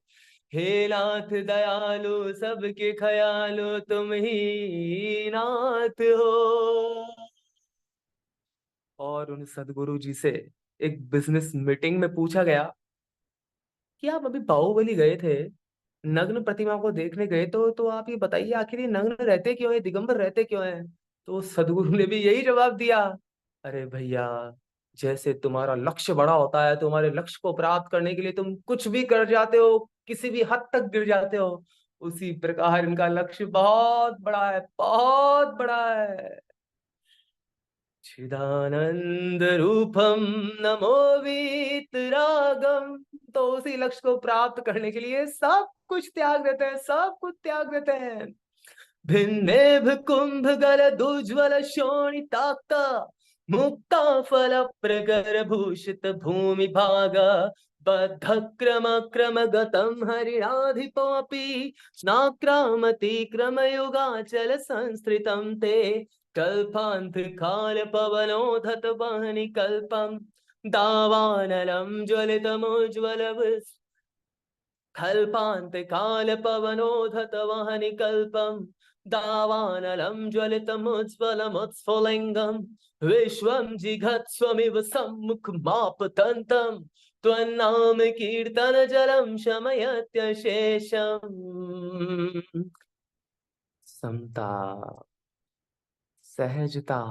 हे नाथ दयालु सबके खयालु, तुम ही नाथ हो। और उन सदगुरु जी से एक बिजनेस मीटिंग में पूछा गया कि आप अभी बाहुबली गए थे, नग्न प्रतिमा को देखने गए, तो आप ये बताइए आखिर ये नग्न रहते क्यों है, दिगंबर रहते क्यों है? तो सदगुरु ने भी यही जवाब दिया, अरे भैया, जैसे तुम्हारा लक्ष्य बड़ा होता है, तुम्हारे लक्ष्य को प्राप्त करने के लिए तुम कुछ भी कर जाते हो, किसी भी हद तक गिर जाते हो, उसी प्रकार इनका लक्ष्य बहुत बड़ा है, बहुत बड़ा है। चिदानंद रूपम नमो वीतरागम। तो उसी लक्ष्य को प्राप्त करने के लिए सब कुछ त्याग देते हैं, सब कुछ त्याग देते हैं। भिन्नेभ कुंभ गलदुज्ज्वल शोणिताक्ता, मुक्ता फल प्रकर भूषित भूमि भागा, बद्ध क्रम क्रम गतम हरिणाधिपोऽपि, नाक्रामति क्रम युगाचल संस्कृतं ते, कल्पांत काल पवनोधत वहनि कल्पम, दावानलम ज्वलितमुज्ज्वल, कल्पांत काल पवनोधत वहनि कल्पम, दावानलं ज्वलितमुज्ज्वलमुत्स्फुलिङ्गं, विश्वं जिघत्स्वमिव सम्मुखमापतन्तं, त्वन्नाम कीर्तनजलं शमयत्यशेषम्। समता, सहजता,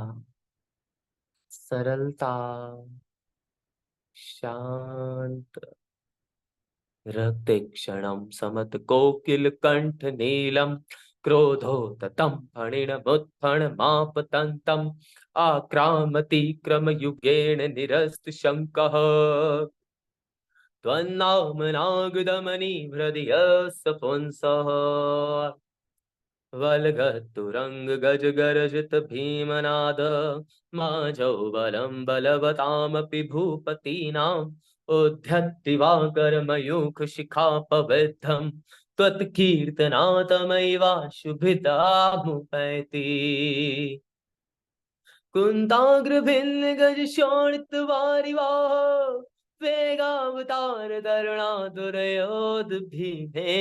सरलता, शांत, रक्ते क्षणं समत कोकिल कंठ नीलम, क्रोधोततं फणिनमुत्फणमापतन्तम्, आक्रामति क्रम युगेण निरस्त शङ्कः, त्वन्नामनागदमनि हृदय पुंसः, वल्गतुरंग गज गरजित भीमनाद, माजौ बलं बलवतामपि भूपतीनाम्, उद्धत्ति वा कर्मयूख शिखापविद्धम्, त्वत्कीर्तनातमैवाशुभितामुपैति। कुन्ताग्रभिन्न गज शोणित वारिवाह, वेगावतार तरुणातुरयोध भीमे,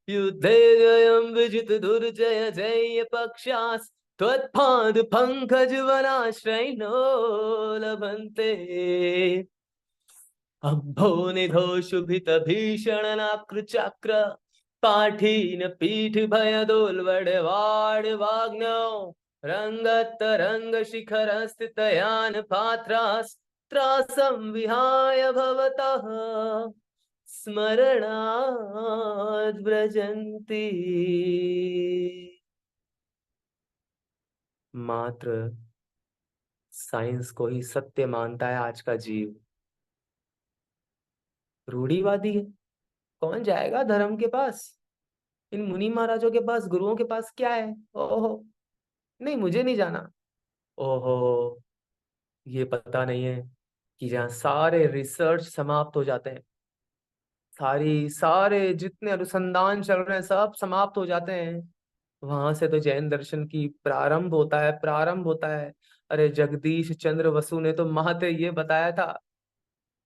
युद्धे जयं विजित दुर्जय जय पक्षास्, त्वत्पाद पंकज वनाश्रयिणो लभन्ते। अम्भो निधो शुभित भीषण नाकृचक्र, पाठीन पीठ भयदोल्वडवाड वाग्नौ, रंगतरंग शिखर स्थितयान पात्रास्, त्रासं विहाय भवतः स्मरणाद् व्रजन्ति। मात्र साइंस को ही सत्य मानता है आज का जीव, रूढ़िवादी है। कौन जाएगा धर्म के पास? इन मुनि महाराजों के पास, गुरुओं के पास क्या है? ओहो, नहीं मुझे नहीं जाना। ओहो, ये पता नहीं है कि जहाँ सारे रिसर्च समाप्त हो जाते हैं, सारी सारे जितने अनुसंधान चल रहे हैं सब समाप्त हो जाते हैं, वहां से तो जैन दर्शन की प्रारंभ होता है, प्रारंभ होता है। अरे जगदीश चंद्र वसु ने तो महते ये बताया था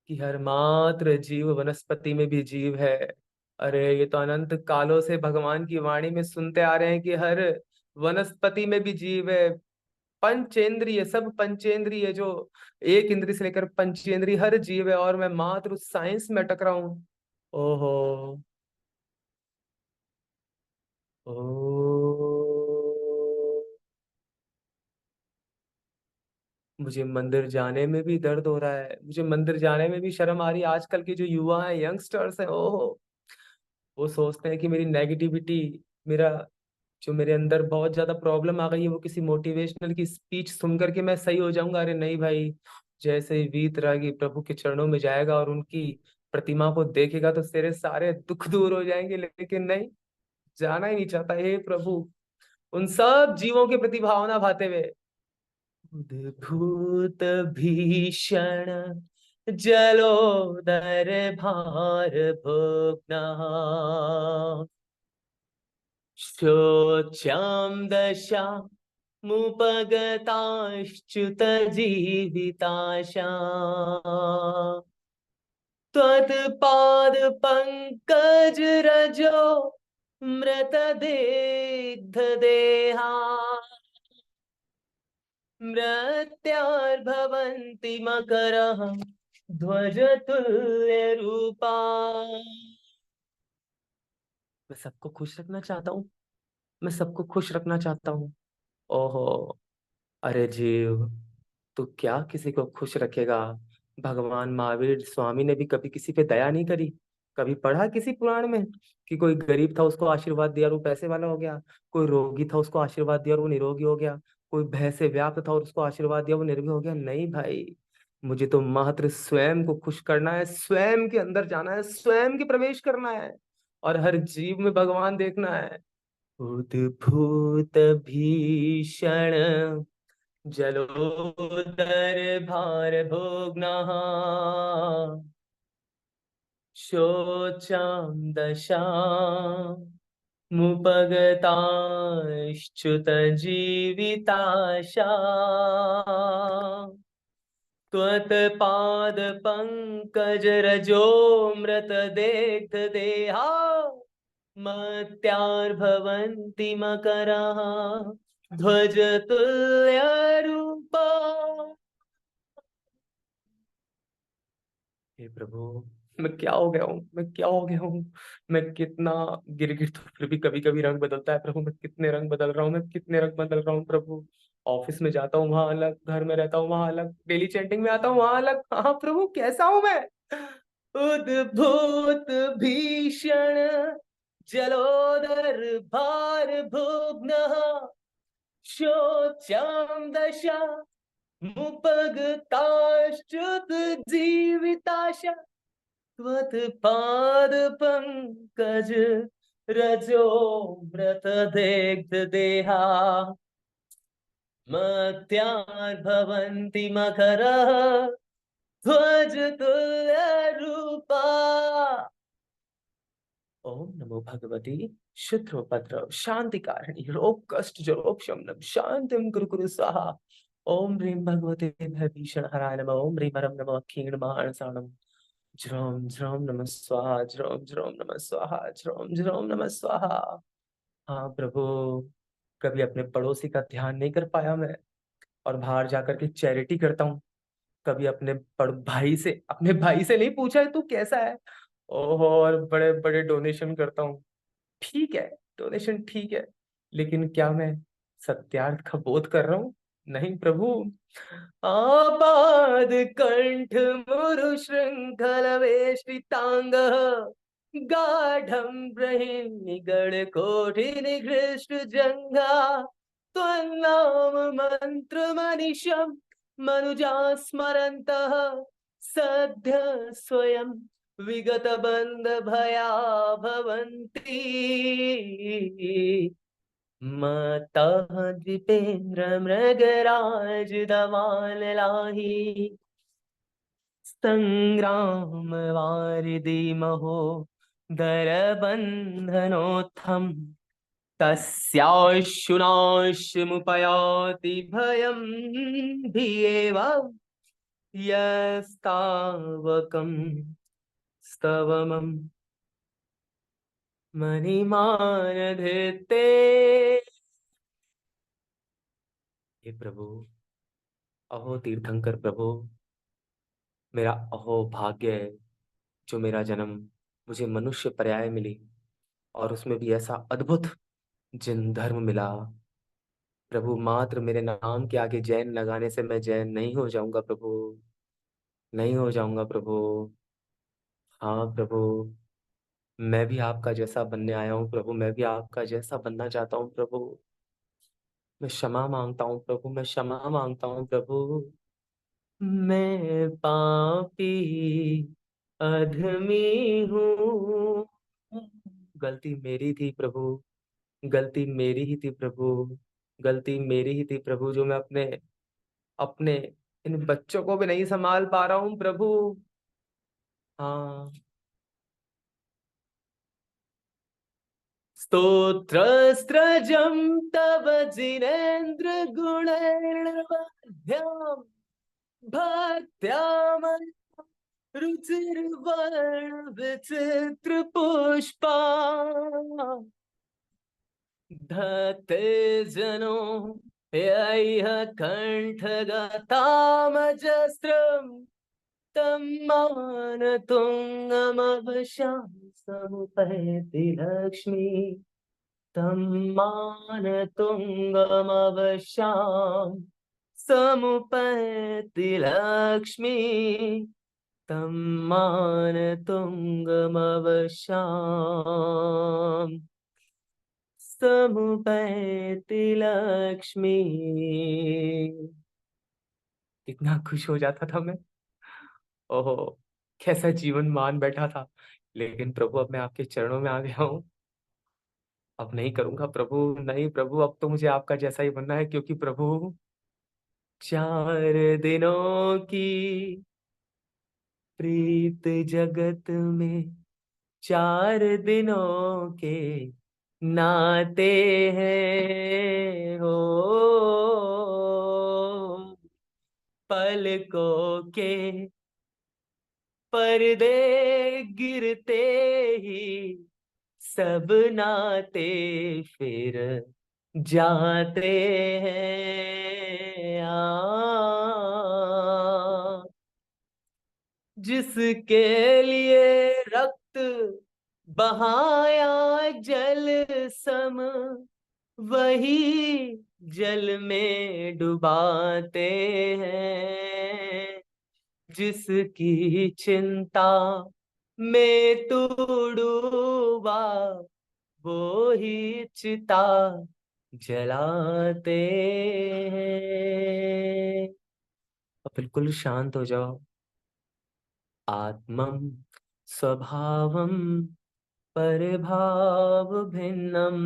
कि हर मात्र जीव वनस्पति में भी जीव है। अरे ये तो अनंत कालों से भगवान की वाणी में सुनते आ रहे हैं कि हर वनस्पति में भी जीव है। पंचेंद्रिय, सब पंचेंद्रिय, जो एक इंद्रिय से लेकर पंचेंद्रिय हर जीव है, और मैं मात्र उस साइंस में अटक रहा हूँ। ओहो। ओ, मुझे मंदिर जाने में भी दर्द हो रहा है, मुझे मंदिर जाने में भी शर्म आ रही है। आजकल के जो युवा हैं, यंगस्टर्स हैं, ओहो, वो सोचते हैं कि मेरी नेगेटिविटी, मेरा जो मेरे अंदर बहुत ज्यादा प्रॉब्लम आ गई है, वो किसी मोटिवेशनल की स्पीच सुन करके मैं सही हो जाऊंगा। अरे नहीं भाई, जैसे ही वीतरागी प्रभु के चरणों में जाएगा और उनकी प्रतिमा को देखेगा तो तेरे सारे दुख दूर हो जाएंगे। लेकिन नहीं, जाना ही नहीं चाहता। हे प्रभु, उन सब जीवों के प्रति भावना भाते हुए, उद्भूत भीषण जलोदर भार भोगना, शोच्यां दशा मुपगताश्च्युत जीविताशा, त्वत्पाद पंकज रजो मृतदिग्ध देहा, मृत्यार्भवन्ति मकरः ध्वजतुल्य रूपा। मैं सबको खुश रखना चाहता हूँ, मैं सबको खुश रखना चाहता हूँ। ओहो। अरे जीव, तू क्या किसी को खुश रखेगा? भगवान महावीर स्वामी ने भी कभी किसी पे दया नहीं करी। कभी पढ़ा किसी पुराण में कि कोई गरीब था उसको आशीर्वाद दिया और वो पैसे वाला हो गया? कोई रोगी था उसको आशीर्वाद दिया और वो निरोगी हो गया? कोई भय से व्याप्त था और उसको आशीर्वाद दिया वो निर्भय हो गया? नहीं भाई, मुझे तो मात्र स्वयं को खुश करना है, स्वयं के अंदर जाना है, स्वयं के प्रवेश करना है, और हर जीव में भगवान देखना है। उद्भूत भीषण जलोदर भार भोगना, शोचां दशा मुपगताश्च्युत जीविताशा, त्वत्पाद पंकज रजो मृत देग्ध देहा, मत्यार्भवन्ति मकरः ध्वज तुल्य रूपा। हे प्रभु, मैं क्या हो गया हूँ, मैं क्या हो गया हूँ? मैं कितना गिरगिट तो फिर भी कभी कभी रंग बदलता है प्रभु। मैं कितने रंग बदल रहा हूँ, मैं कितने रंग बदल रहा हूँ प्रभु। ऑफिस में जाता हूँ वहां अलग, घर में रहता हूँ वहां अलग, डेली चैंटिंग में आता हूँ वहां अलग। हाँ प्रभु, कैसा हूं मैं? उद्भूत भीषण जलोदर भार भुग्नः, शोच्यां दशा मुपगताश्च्युत जीविताशा, त्वत्पाद पंकज रजो मृत दग्ध देहा, मत्यार्भवन्ति मकरः ध्वज तुल्य रूपा। ओम नमो भगवती शुद्धोपद्रव शांति कारिणी रोग कष्ट जरोग शमनम शांतिम कुरु कुरु स्वाहा। ओम ह्रीं भगवते भयभीषण हराय नमः। ओम ह्रीं परम नमः क्षीणमाणसाणम। ज्रोम ज्रोम नमः स्वाहा, ज्रोम ज्रोम नमः स्वाहा, ज्रोम ज्रोम नमः स्वाहा। हाँ प्रभु, कभी अपने पड़ोसी का ध्यान नहीं कर पाया मैं, और बाहर जाकर के चैरिटी करता हूँ। कभी भाई से, अपने भाई से नहीं पूछा है तू कैसा है, ओहो, और बड़े बड़े डोनेशन करता हूँ। ठीक है, डोनेशन ठीक है, लेकिन क्या मैं सत्यार्थ का बोध कर रहा हूँ? नहीं प्रभु। आपाद कंठ मुरु श्रृंखल वेष्टितांग, गाढ़ं निगड़ कोटि निकृष्ट जंघा, त्वन्नाम मंत्र मनिषं मनुजा स्मरन्तः, सद्य स्वयं विगत बंद भया भवन्ति, मतः द्विपेन्द्र मृगराज दवाल लाही। संग्राम वारिधिमहो दरबन्धनोत्थं तस्याशुनाशमुपयाति भयं धियेव यस्तावकं स्तवमं मणिमानधत्ते। हे प्रभु, अहो तीर्थंकर प्रभु, मेरा अहो भाग्य है जो मेरा जन्म मुझे मनुष्य पर्याय मिली, और उसमें भी ऐसा अद्भुत जिन धर्म मिला। प्रभु, मात्र मेरे नाम के आगे जैन लगाने से मैं जैन नहीं हो जाऊंगा प्रभु, नहीं हो जाऊंगा प्रभु। हाँ प्रभु, मैं भी आपका जैसा बनने आया हूँ प्रभु, मैं भी आपका जैसा बनना चाहता हूँ प्रभु। मैं क्षमा मांगता हूँ प्रभु, मैं क्षमा मांगता हूँ प्रभु। मैं पापी अधमी हूँ, गलती मेरी थी प्रभु, गलती मेरी ही थी प्रभु, गलती मेरी ही थी प्रभु, जो मैं अपने अपने इन बच्चों को भी नहीं संभाल पा रहा हूँ प्रभु। हाँ। स्तोत्रस्त्रजं तव जिनेन्द्र गुणैर्वध्यं भक्त्यामं रुचिर्वर्ण विचित्र पुष्पा धत्ते जनो यैह कण्ठगतामजस्रम् तं मानतुङ्गमवशां समुपैति लक्ष्मी, तं मानतुङ्गमवशां समुपैति लक्ष्मी, तं मानतुङ्गमवशां समुपैति लक्ष्मी। कितना खुश हो जाता था मैं। ओहो, कैसा जीवन मान बैठा था, लेकिन प्रभु अब मैं आपके चरणों में आ गया हूँ। अब नहीं करूंगा प्रभु, नहीं प्रभु, अब तो मुझे आपका जैसा ही बनना है, क्योंकि प्रभु 4 दिनों की प्रीत जगत में, 4 दिनों के नाते हैं हो, पलकों के पर्दे गिरते ही सब नाते फिर जाते हैं। जिसके लिए रक्त बहाया जल सम, वही जल में डुबाते हैं। जिसकी चिंता में तू डूबा, वो ही चिता जलाते हैं। अब बिल्कुल शांत हो जाओ। आत्मं स्वभावं परिभाव भिन्नम,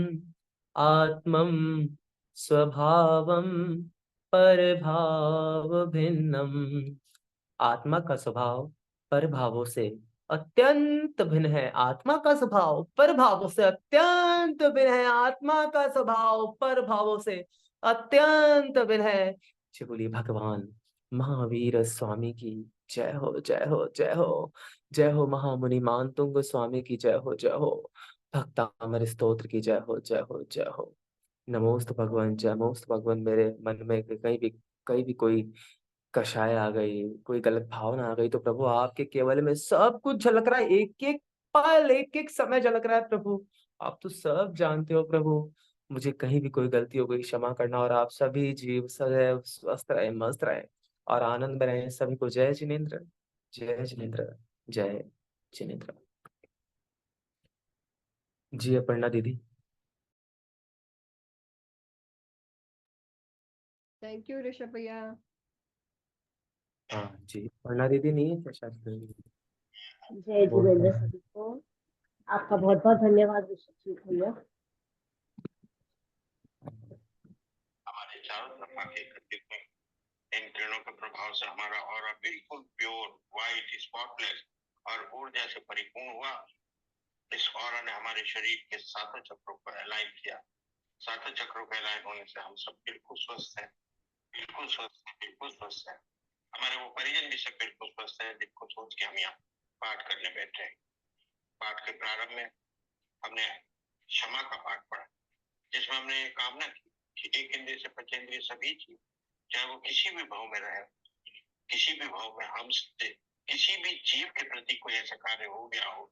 आत्मं स्वभावं परिभाव भिन्नम। आत्मा का स्वभाव परभावों से अत्यंत भिन्न है, आत्मा का स्वभाव परभावों से अत्यंत भिन्न है, आत्मा का स्वभाव परभावों से अत्यंत भिन्न है। जी बोलिए भगवान महावीर स्वामी की जय हो, जय हो, जय हो। जय हो महामुनि मानतुंग स्वामी की जय हो, जय हो। भक्तामर स्तोत्र की जय हो, जय हो, जय हो। नमोस्त भगवान, जय मोस्त भगवान। मेरे मन में कहीं भी कोई कषाय आ गई, कोई गलत भावना आ गई, तो प्रभु आपके केवल में सब कुछ झलक रहा है, एक एक पल, एक एक समय झलक रहा है प्रभु। आप तो सब जानते हो प्रभु। मुझे कहीं भी कोई गलती हो गई क्षमा करना, और आप सभी जीव सदैव स्वस्थ रहे, मस्त रहे और आनंद में रहे। सभी को जय जिनेन्द्र, जय जिनेन्द्र, जय जिनेन्द्र। जी अपर्णा दीदी। थैंक यू ऋषभ भैया। हाँ जी, अपर्णा दीदी नहीं है क्या शायद? जय वो जितेंद्र सभी को। आपका बहुत बहुत धन्यवाद ऋषभ भैया। इन किरणों के प्रभाव से हमारा ऑरा बिल्कुल प्योर, व्हाइट, स्पॉटलेस और ऊर्जा से परिपूर्ण हुआ। इस ऑरा ने हमारे शरीर के सातों चक्रों को अलाइन किया। सातों चक्रों के अलाइन होने से हम सब बिल्कुल स्वस्थ हैं, बिल्कुल स्वस्थ हैं, बिल्कुल स्वस्थ हैं। हमारे वो परिजन भी सब बिल्कुल स्वस्थ हैं जिनको सोच के हम यहाँ पाठ करने बैठे हैं। पाठ के प्रारंभ में हमने क्षमा का पाठ पढ़ा, जिसमें हमने ये कामना की कि एक इंद्रिय से पंचेंद्रिय सभी जीव, चाहे वो किसी भी भाव में रहे, किसी भी भाव में हमसे किसी भी जीव के प्रति कोई ऐसा कार्य हो गया हो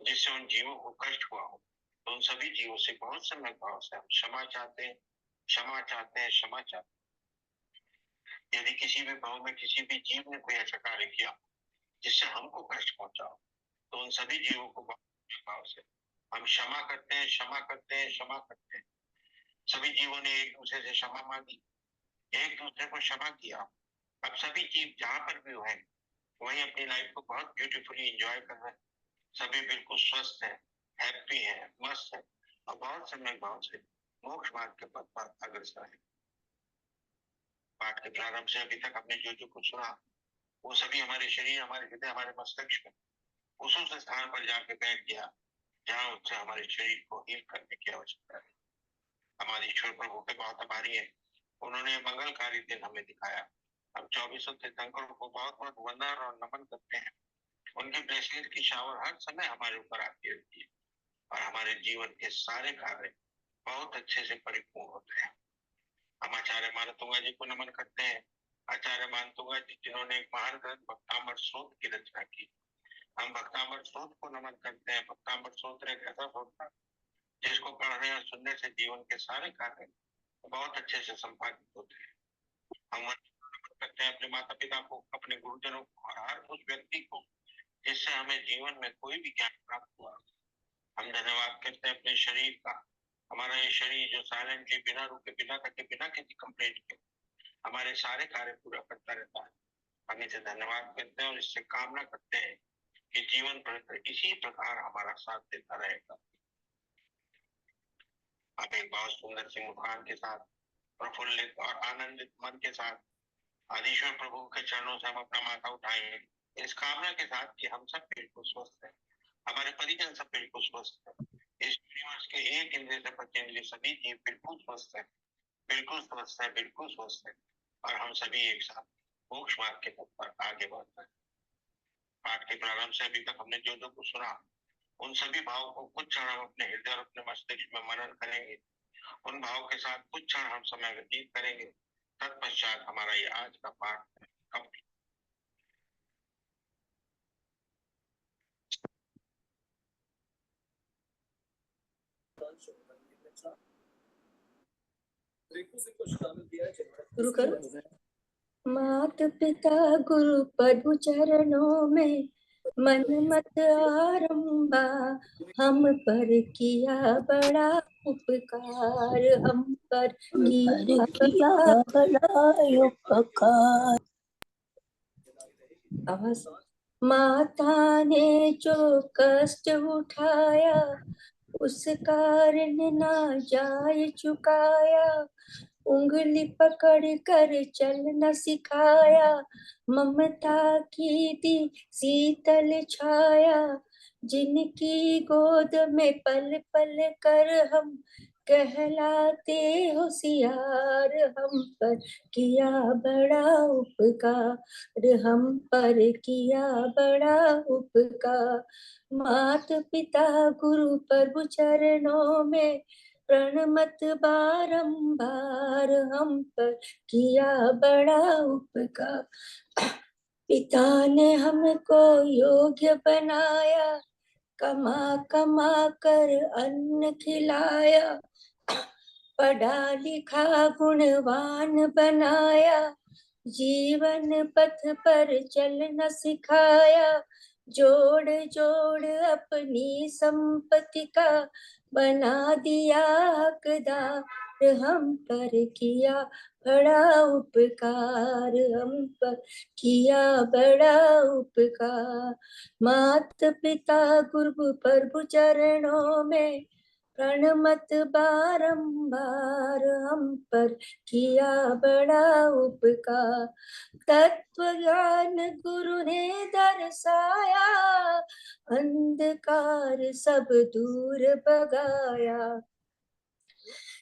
जिससे उन जीवों को कष्ट हुआ हो, तो उन सभी जीवों से बहुत सम्यक भाव से हम क्षमा चाहते हैं, क्षमा चाहते हैं, क्षमा चाहते हैं। यदि किसी भी भाव में किसी भी जीव ने कोई ऐसा कार्य किया जिससे हमको कष्ट पहुंचा हो, तो उन सभी जीवों को बहुत भाव से हम क्षमा करते हैं, क्षमा करते हैं, क्षमा करते हैं। सभी जीवों ने एक दूसरे से क्षमा मांगी, एक दूसरे को क्षमा किया। अब सभी जीव जहां पर भी है वही अपनी लाइफ को बहुत ब्यूटीफुली एंजॉय कर रहे हैं। सभी बिल्कुल स्वस्थ है, हैप्पी है, मस्त है और बहुत सम्यक भाव से मोक्ष मार्ग के पथ पर अग्रसर है। पाठ के प्रारंभ से अभी तक हमने जो जो कुछ सुना वो सभी हमारे शरीर, हमारे हृदय, हमारे मस्तिष्क में उस स्थान पर जाके बैठ गया जहाँ उससे हमारे शरीर को हील करने की आवश्यकता है। हमारे ईश्वर प्रभु के बहुत आभारी है, उन्होंने मंगलकारी दिन हमें दिखाया। हम 24 तीर्थंकरों को बहुत बहुत वंदन और नमन करते हैं। उनकी ब्लेसिंग की शावर हर समय हमारे ऊपर आती रहती है और हमारे जीवन के सारे कार्य बहुत अच्छे से परिपूर्ण होते हैं। हम आचार्य मानतुंगा जी को नमन करते हैं। आचार्य मानतुंगा जी जिन्होंने एक महान ग्रंथ भक्तामृत स्तोत्र की रचना की, हम भक्तामृत स्तोत्र को नमन करते हैं। भक्तामृत स्तोत्र एक ऐसा स्तोत्र है जिसको पढ़ने और सुनने से जीवन के सारे कार्य बहुत अच्छे से संपादित होते हैं। हम नमन करते हैं अपने माता पिता को, अपने गुरुजनों को और हर उस व्यक्ति को जिससे हमें जीवन में कोई भी ज्ञान प्राप्त हुआ। हम धन्यवाद करते हैं अपने शरीर का। हमारा ये शरीर जो साइलेंटली बिना रुके, बिना कटे, बिना किसी कंप्लेंट के हमारे सारे कार्य पूरा करता रहता है। हम इसे धन्यवाद करते हैं और इससे कामना करते हैं कि जीवन भर इसी प्रकार हमारा साथ देता रहेगा। हम एक बहुत सुंदर सी मुस्कान के साथ, प्रफुल्लित और आनंदित मन के साथ आदिश्वर प्रभु के चरणों से हम अपना माथा उठाएंगे इस कामना के साथ कि हम सब बिल्कुल स्वस्थ हैं, हमारे परिजन सब बिल्कुल स्वस्थ हैं, इस यूनिवर्स के एक इंद्रिय से पंचेंद्रिय सभी जीव बिल्कुल स्वस्थ हैं, बिल्कुल स्वस्थ हैं, बिल्कुल स्वस्थ हैं और हम सभी एक साथ मोक्ष मार्ग के पथ पर आगे बढ़ रहे हैं। पाठ के प्रारंभ से अभी तक हमने जो जो कुछ सुना उन सभी भावों को कुछ क्षण हम अपने हृदय और अपने मस्तिष्क में मनन करेंगे। उन भाव के साथ कुछ क्षण हम समय व्यतीत करेंगे। तत्पश्चात हमारा ये आज का पाठ कंप्लीट। शुरू करो। मात पिता गुरु प्रभु चरणों में मन मत आरंभा, हम पर किया बड़ा उपकार, हम पर किया बड़ा उपकार। आवाज। माता ने जो कष्ट उठाया उस कारण ना जाए चुकाया, उंगली पकड़ कर चलना सिखाया, ममता की दी शीतल छाया, जिनकी गोद में पल पल कर हम कहलाते होशियार, हम पर किया बड़ा उपकार, हम पर किया बड़ा उपकार। मात पिता गुरु प्रभु चरणों में प्रणमत बारंबार, हम पर किया बड़ा उपकार। पिता ने हमको योग्य बनाया, कमा कमा कर अन्न खिलाया, पढ़ा लिखा गुणवान बनाया, जीवन पथ पर चलना सिखाया, जोड़ जोड़ अपनी संपत्ति का बना दिया हकदार, हम पर किया बड़ा उपकार, हम पर किया बड़ा उपकार। मात पिता गुरु प्रभु चरणों में प्रणमत बारंबार हम पर किया बड़ा उपकार। तत्व ज्ञान गुरु ने दर्शाया, अंधकार सब दूर भगाया।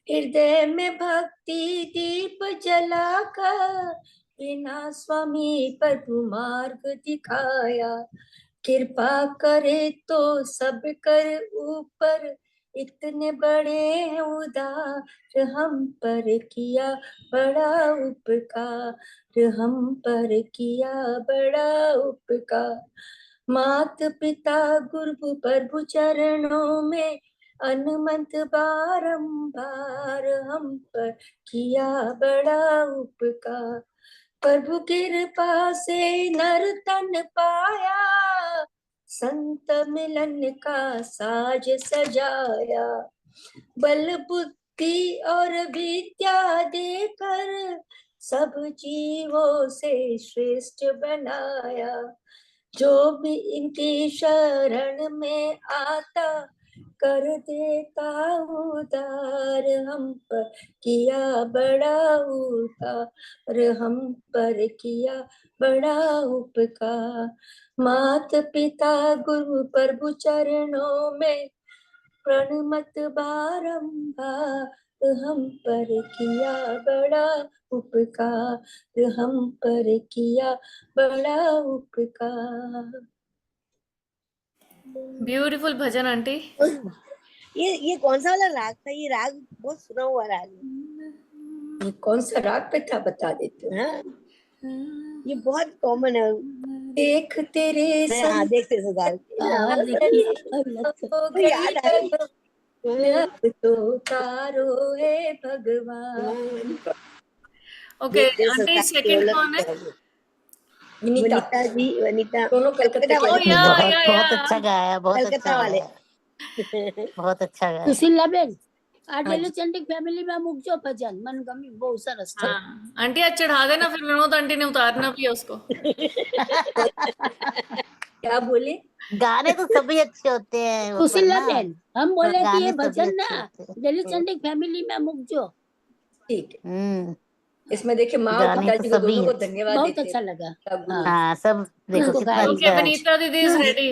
हृदय में भक्ति दीप जलाकर बिना स्वामी पदु मार्ग दिखाया। कृपा करे तो सब कर ऊपर, इतने बड़े हैं उदार हम पर किया बड़ा उपकार। हम पर किया बड़ा उपकार। मात पिता गुरु प्रभु चरणों में अनुमंत बारंबार हम पर किया बड़ा उपकार। प्रभु कृपा से नर तन पाया, संत मिलन का साज सजाया। बल बुद्धि और विद्या देकर सब जीवों से श्रेष्ठ बनाया। जो भी इनकी शरण में आता कर देता उदार। हम पर किया बड़ा उपकार। हम पर किया बड़ा उपकार। मात पिता गुरु प्रभु चरणों में प्रणमत बारंबार हम पर किया बड़ा उपकार। हम पर किया बड़ा उपकार। ब्यूटीफुल भजन आंटी। ये कौन सा वाला राग था? ये राग बहुत सुना हुआ राग है। ये कौन सा राग पे था बता देते हो? हाँ, ये बहुत कॉमन है। देख तेरे हाँ, देखते सुधार हो गई याद आ रही है। अब तो तारो है भगवान। ओके आंटी, सेकंड कौन है? विनीता वनीता जी, वनीता दोनों कलकत्ते ओ के। या बहुत अच्छा गाया, बहुत कलकत्ता अच्छा वाले। गाया, बहुत अच्छा गाया। સુશીલાબેન, આ हाँ जी। ટેલિચેન્ટિક ફેમિલીમાં મૂકજો ભજન, મને ગમ્યું, બહુ સરસ છે. हाँ आंटी आज चढ़ा देना, फिर विनोद आंटी ने उतारना भी है उसको। क्या बोले? गाने तो सभी अच्छे होते हैं वो पर ना, સુશીલાબેન, हम बोले कि गाने ये सभी भजन अच्छे ना होते हैं। ટેલિચેન્ટિक ફેમિલીમાં મૂકજો. ठीक है। इसमें देखिए माँ और गाने तो पिताजी को सभी दोनों को अच्छे। धन्यवाद बहुत देते अच्छा हैं। लगा. क्या गुरु। हाँ सब देखो उसको कितना गाने ओके अच्छा है। वनीता दीदी इज रेडी।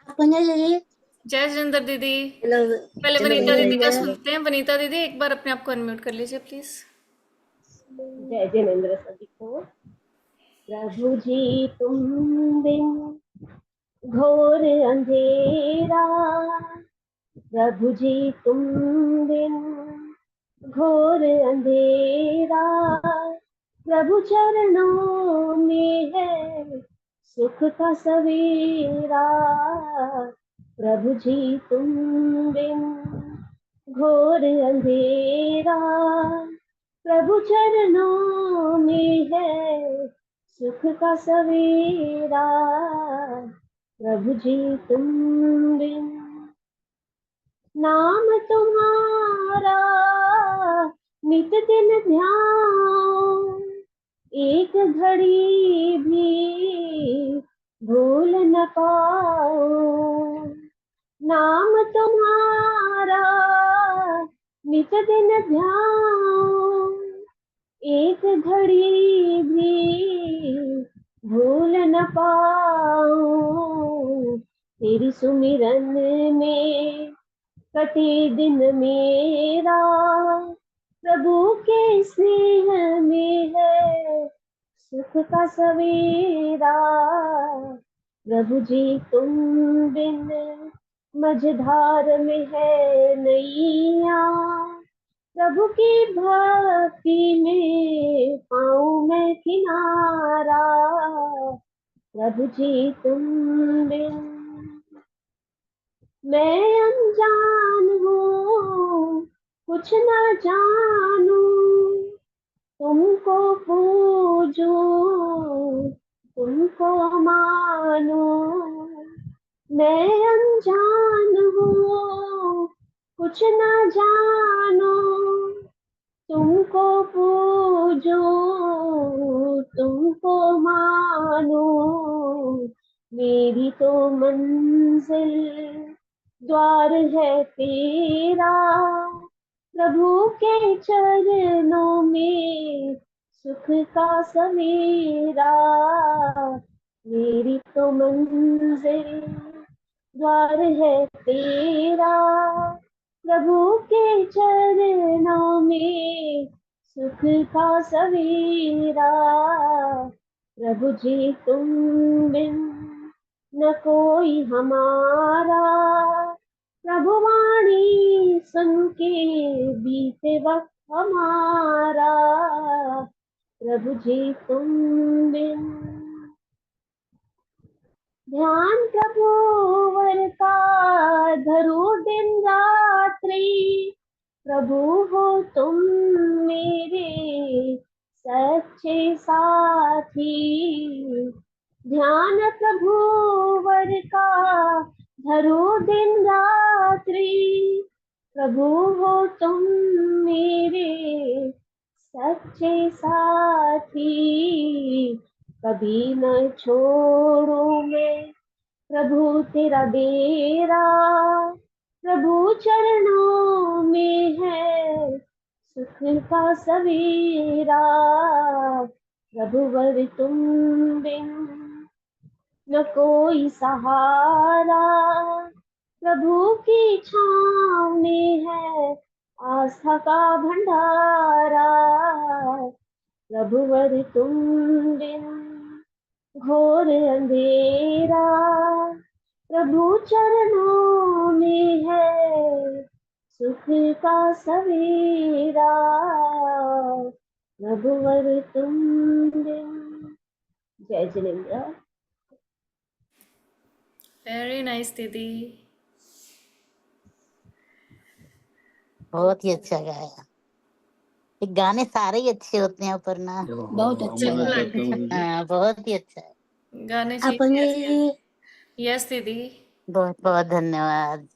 अपने लिए जय जितेंद्र दीदी। हेलो, पहले चलो वनीता दीदी का जितेंद्र। सुनते हैं। वनीता दीदी एक बार अपने आप को अनम्यूट कर लीजिए प्लीज। जय जितेंद्र सभी को। प्रभु जी तुम बिन घोर अंधेरा, प्रभु जी तुम बिन घोर अंधेरा, प्रभु चरणों में है सुख का सवेरा। प्रभु जी तुम बिन घोर अंधेरा, प्रभु चरणों में है सुख का सवेरा। प्रभु जी तुम बिन नाम तुम्हारा नित दिन ध्यान, एक घड़ी भी भूल न पाओ। नाम तुम्हारा नित दिन ध्यान, एक घड़ी भी भूल न पाओ। तेरी सुमिरन में कटे दिन मेरा, प्रभु के स्नेह में है सुख का सवेरा। प्रभु जी तुम बिन मझधार में है नैया, प्रभु की भक्ति में पाऊं मैं किनारा। प्रभु जी तुम बिन मैं अनजान हूँ, कुछ न जानू, तुमको पूजूं, तुमको मानू। मैं अनजान हूँ, कुछ न जानू, तुमको पूजूं, तुमको मानू। मेरी तो मंजिल द्वार है तेरा प्रभु के चरणों में सुख का सवेरा, मेरी तो मंजिल द्वार है तेरा प्रभु के चरणों में सुख का सवेरा। प्रभु जी तुम बिन न कोई हमारा, प्रभु वाणी सुन के बीते वक्त हमारा। प्रभु जी तुम बिन ध्यान प्रभु वर का धरो दिन रात्रि, प्रभु हो तुम मेरे सच्चे साथी। ध्यान प्रभु वर का धरो दिन रात्रि, प्रभु हो तुम मेरे सच्चे साथी। कभी न छोड़ू मैं प्रभु तेरा डेरा, प्रभु चरणों में है सुख का सवेरा। प्रभु वर तुम बिन न कोई सहारा, प्रभु की छाँव में है आस्था का भंडारा। प्रभु वर तुम बिन घोर अंधेरा, प्रभु चरणों में है सुख का सवेरा। प्रभु वर तुम बिन। जय जिनेन्द्र। वेरी नाइस दीदी। बहुत ही अच्छा गाया। ये गाने सारे ही अच्छे होते हैं अपर्णा। बहुत अच्छा है। हाँ, बहुत ही अच्छा है। गाने अपन चाहिए। यस दीदी। बहुत बहुत धन्यवाद।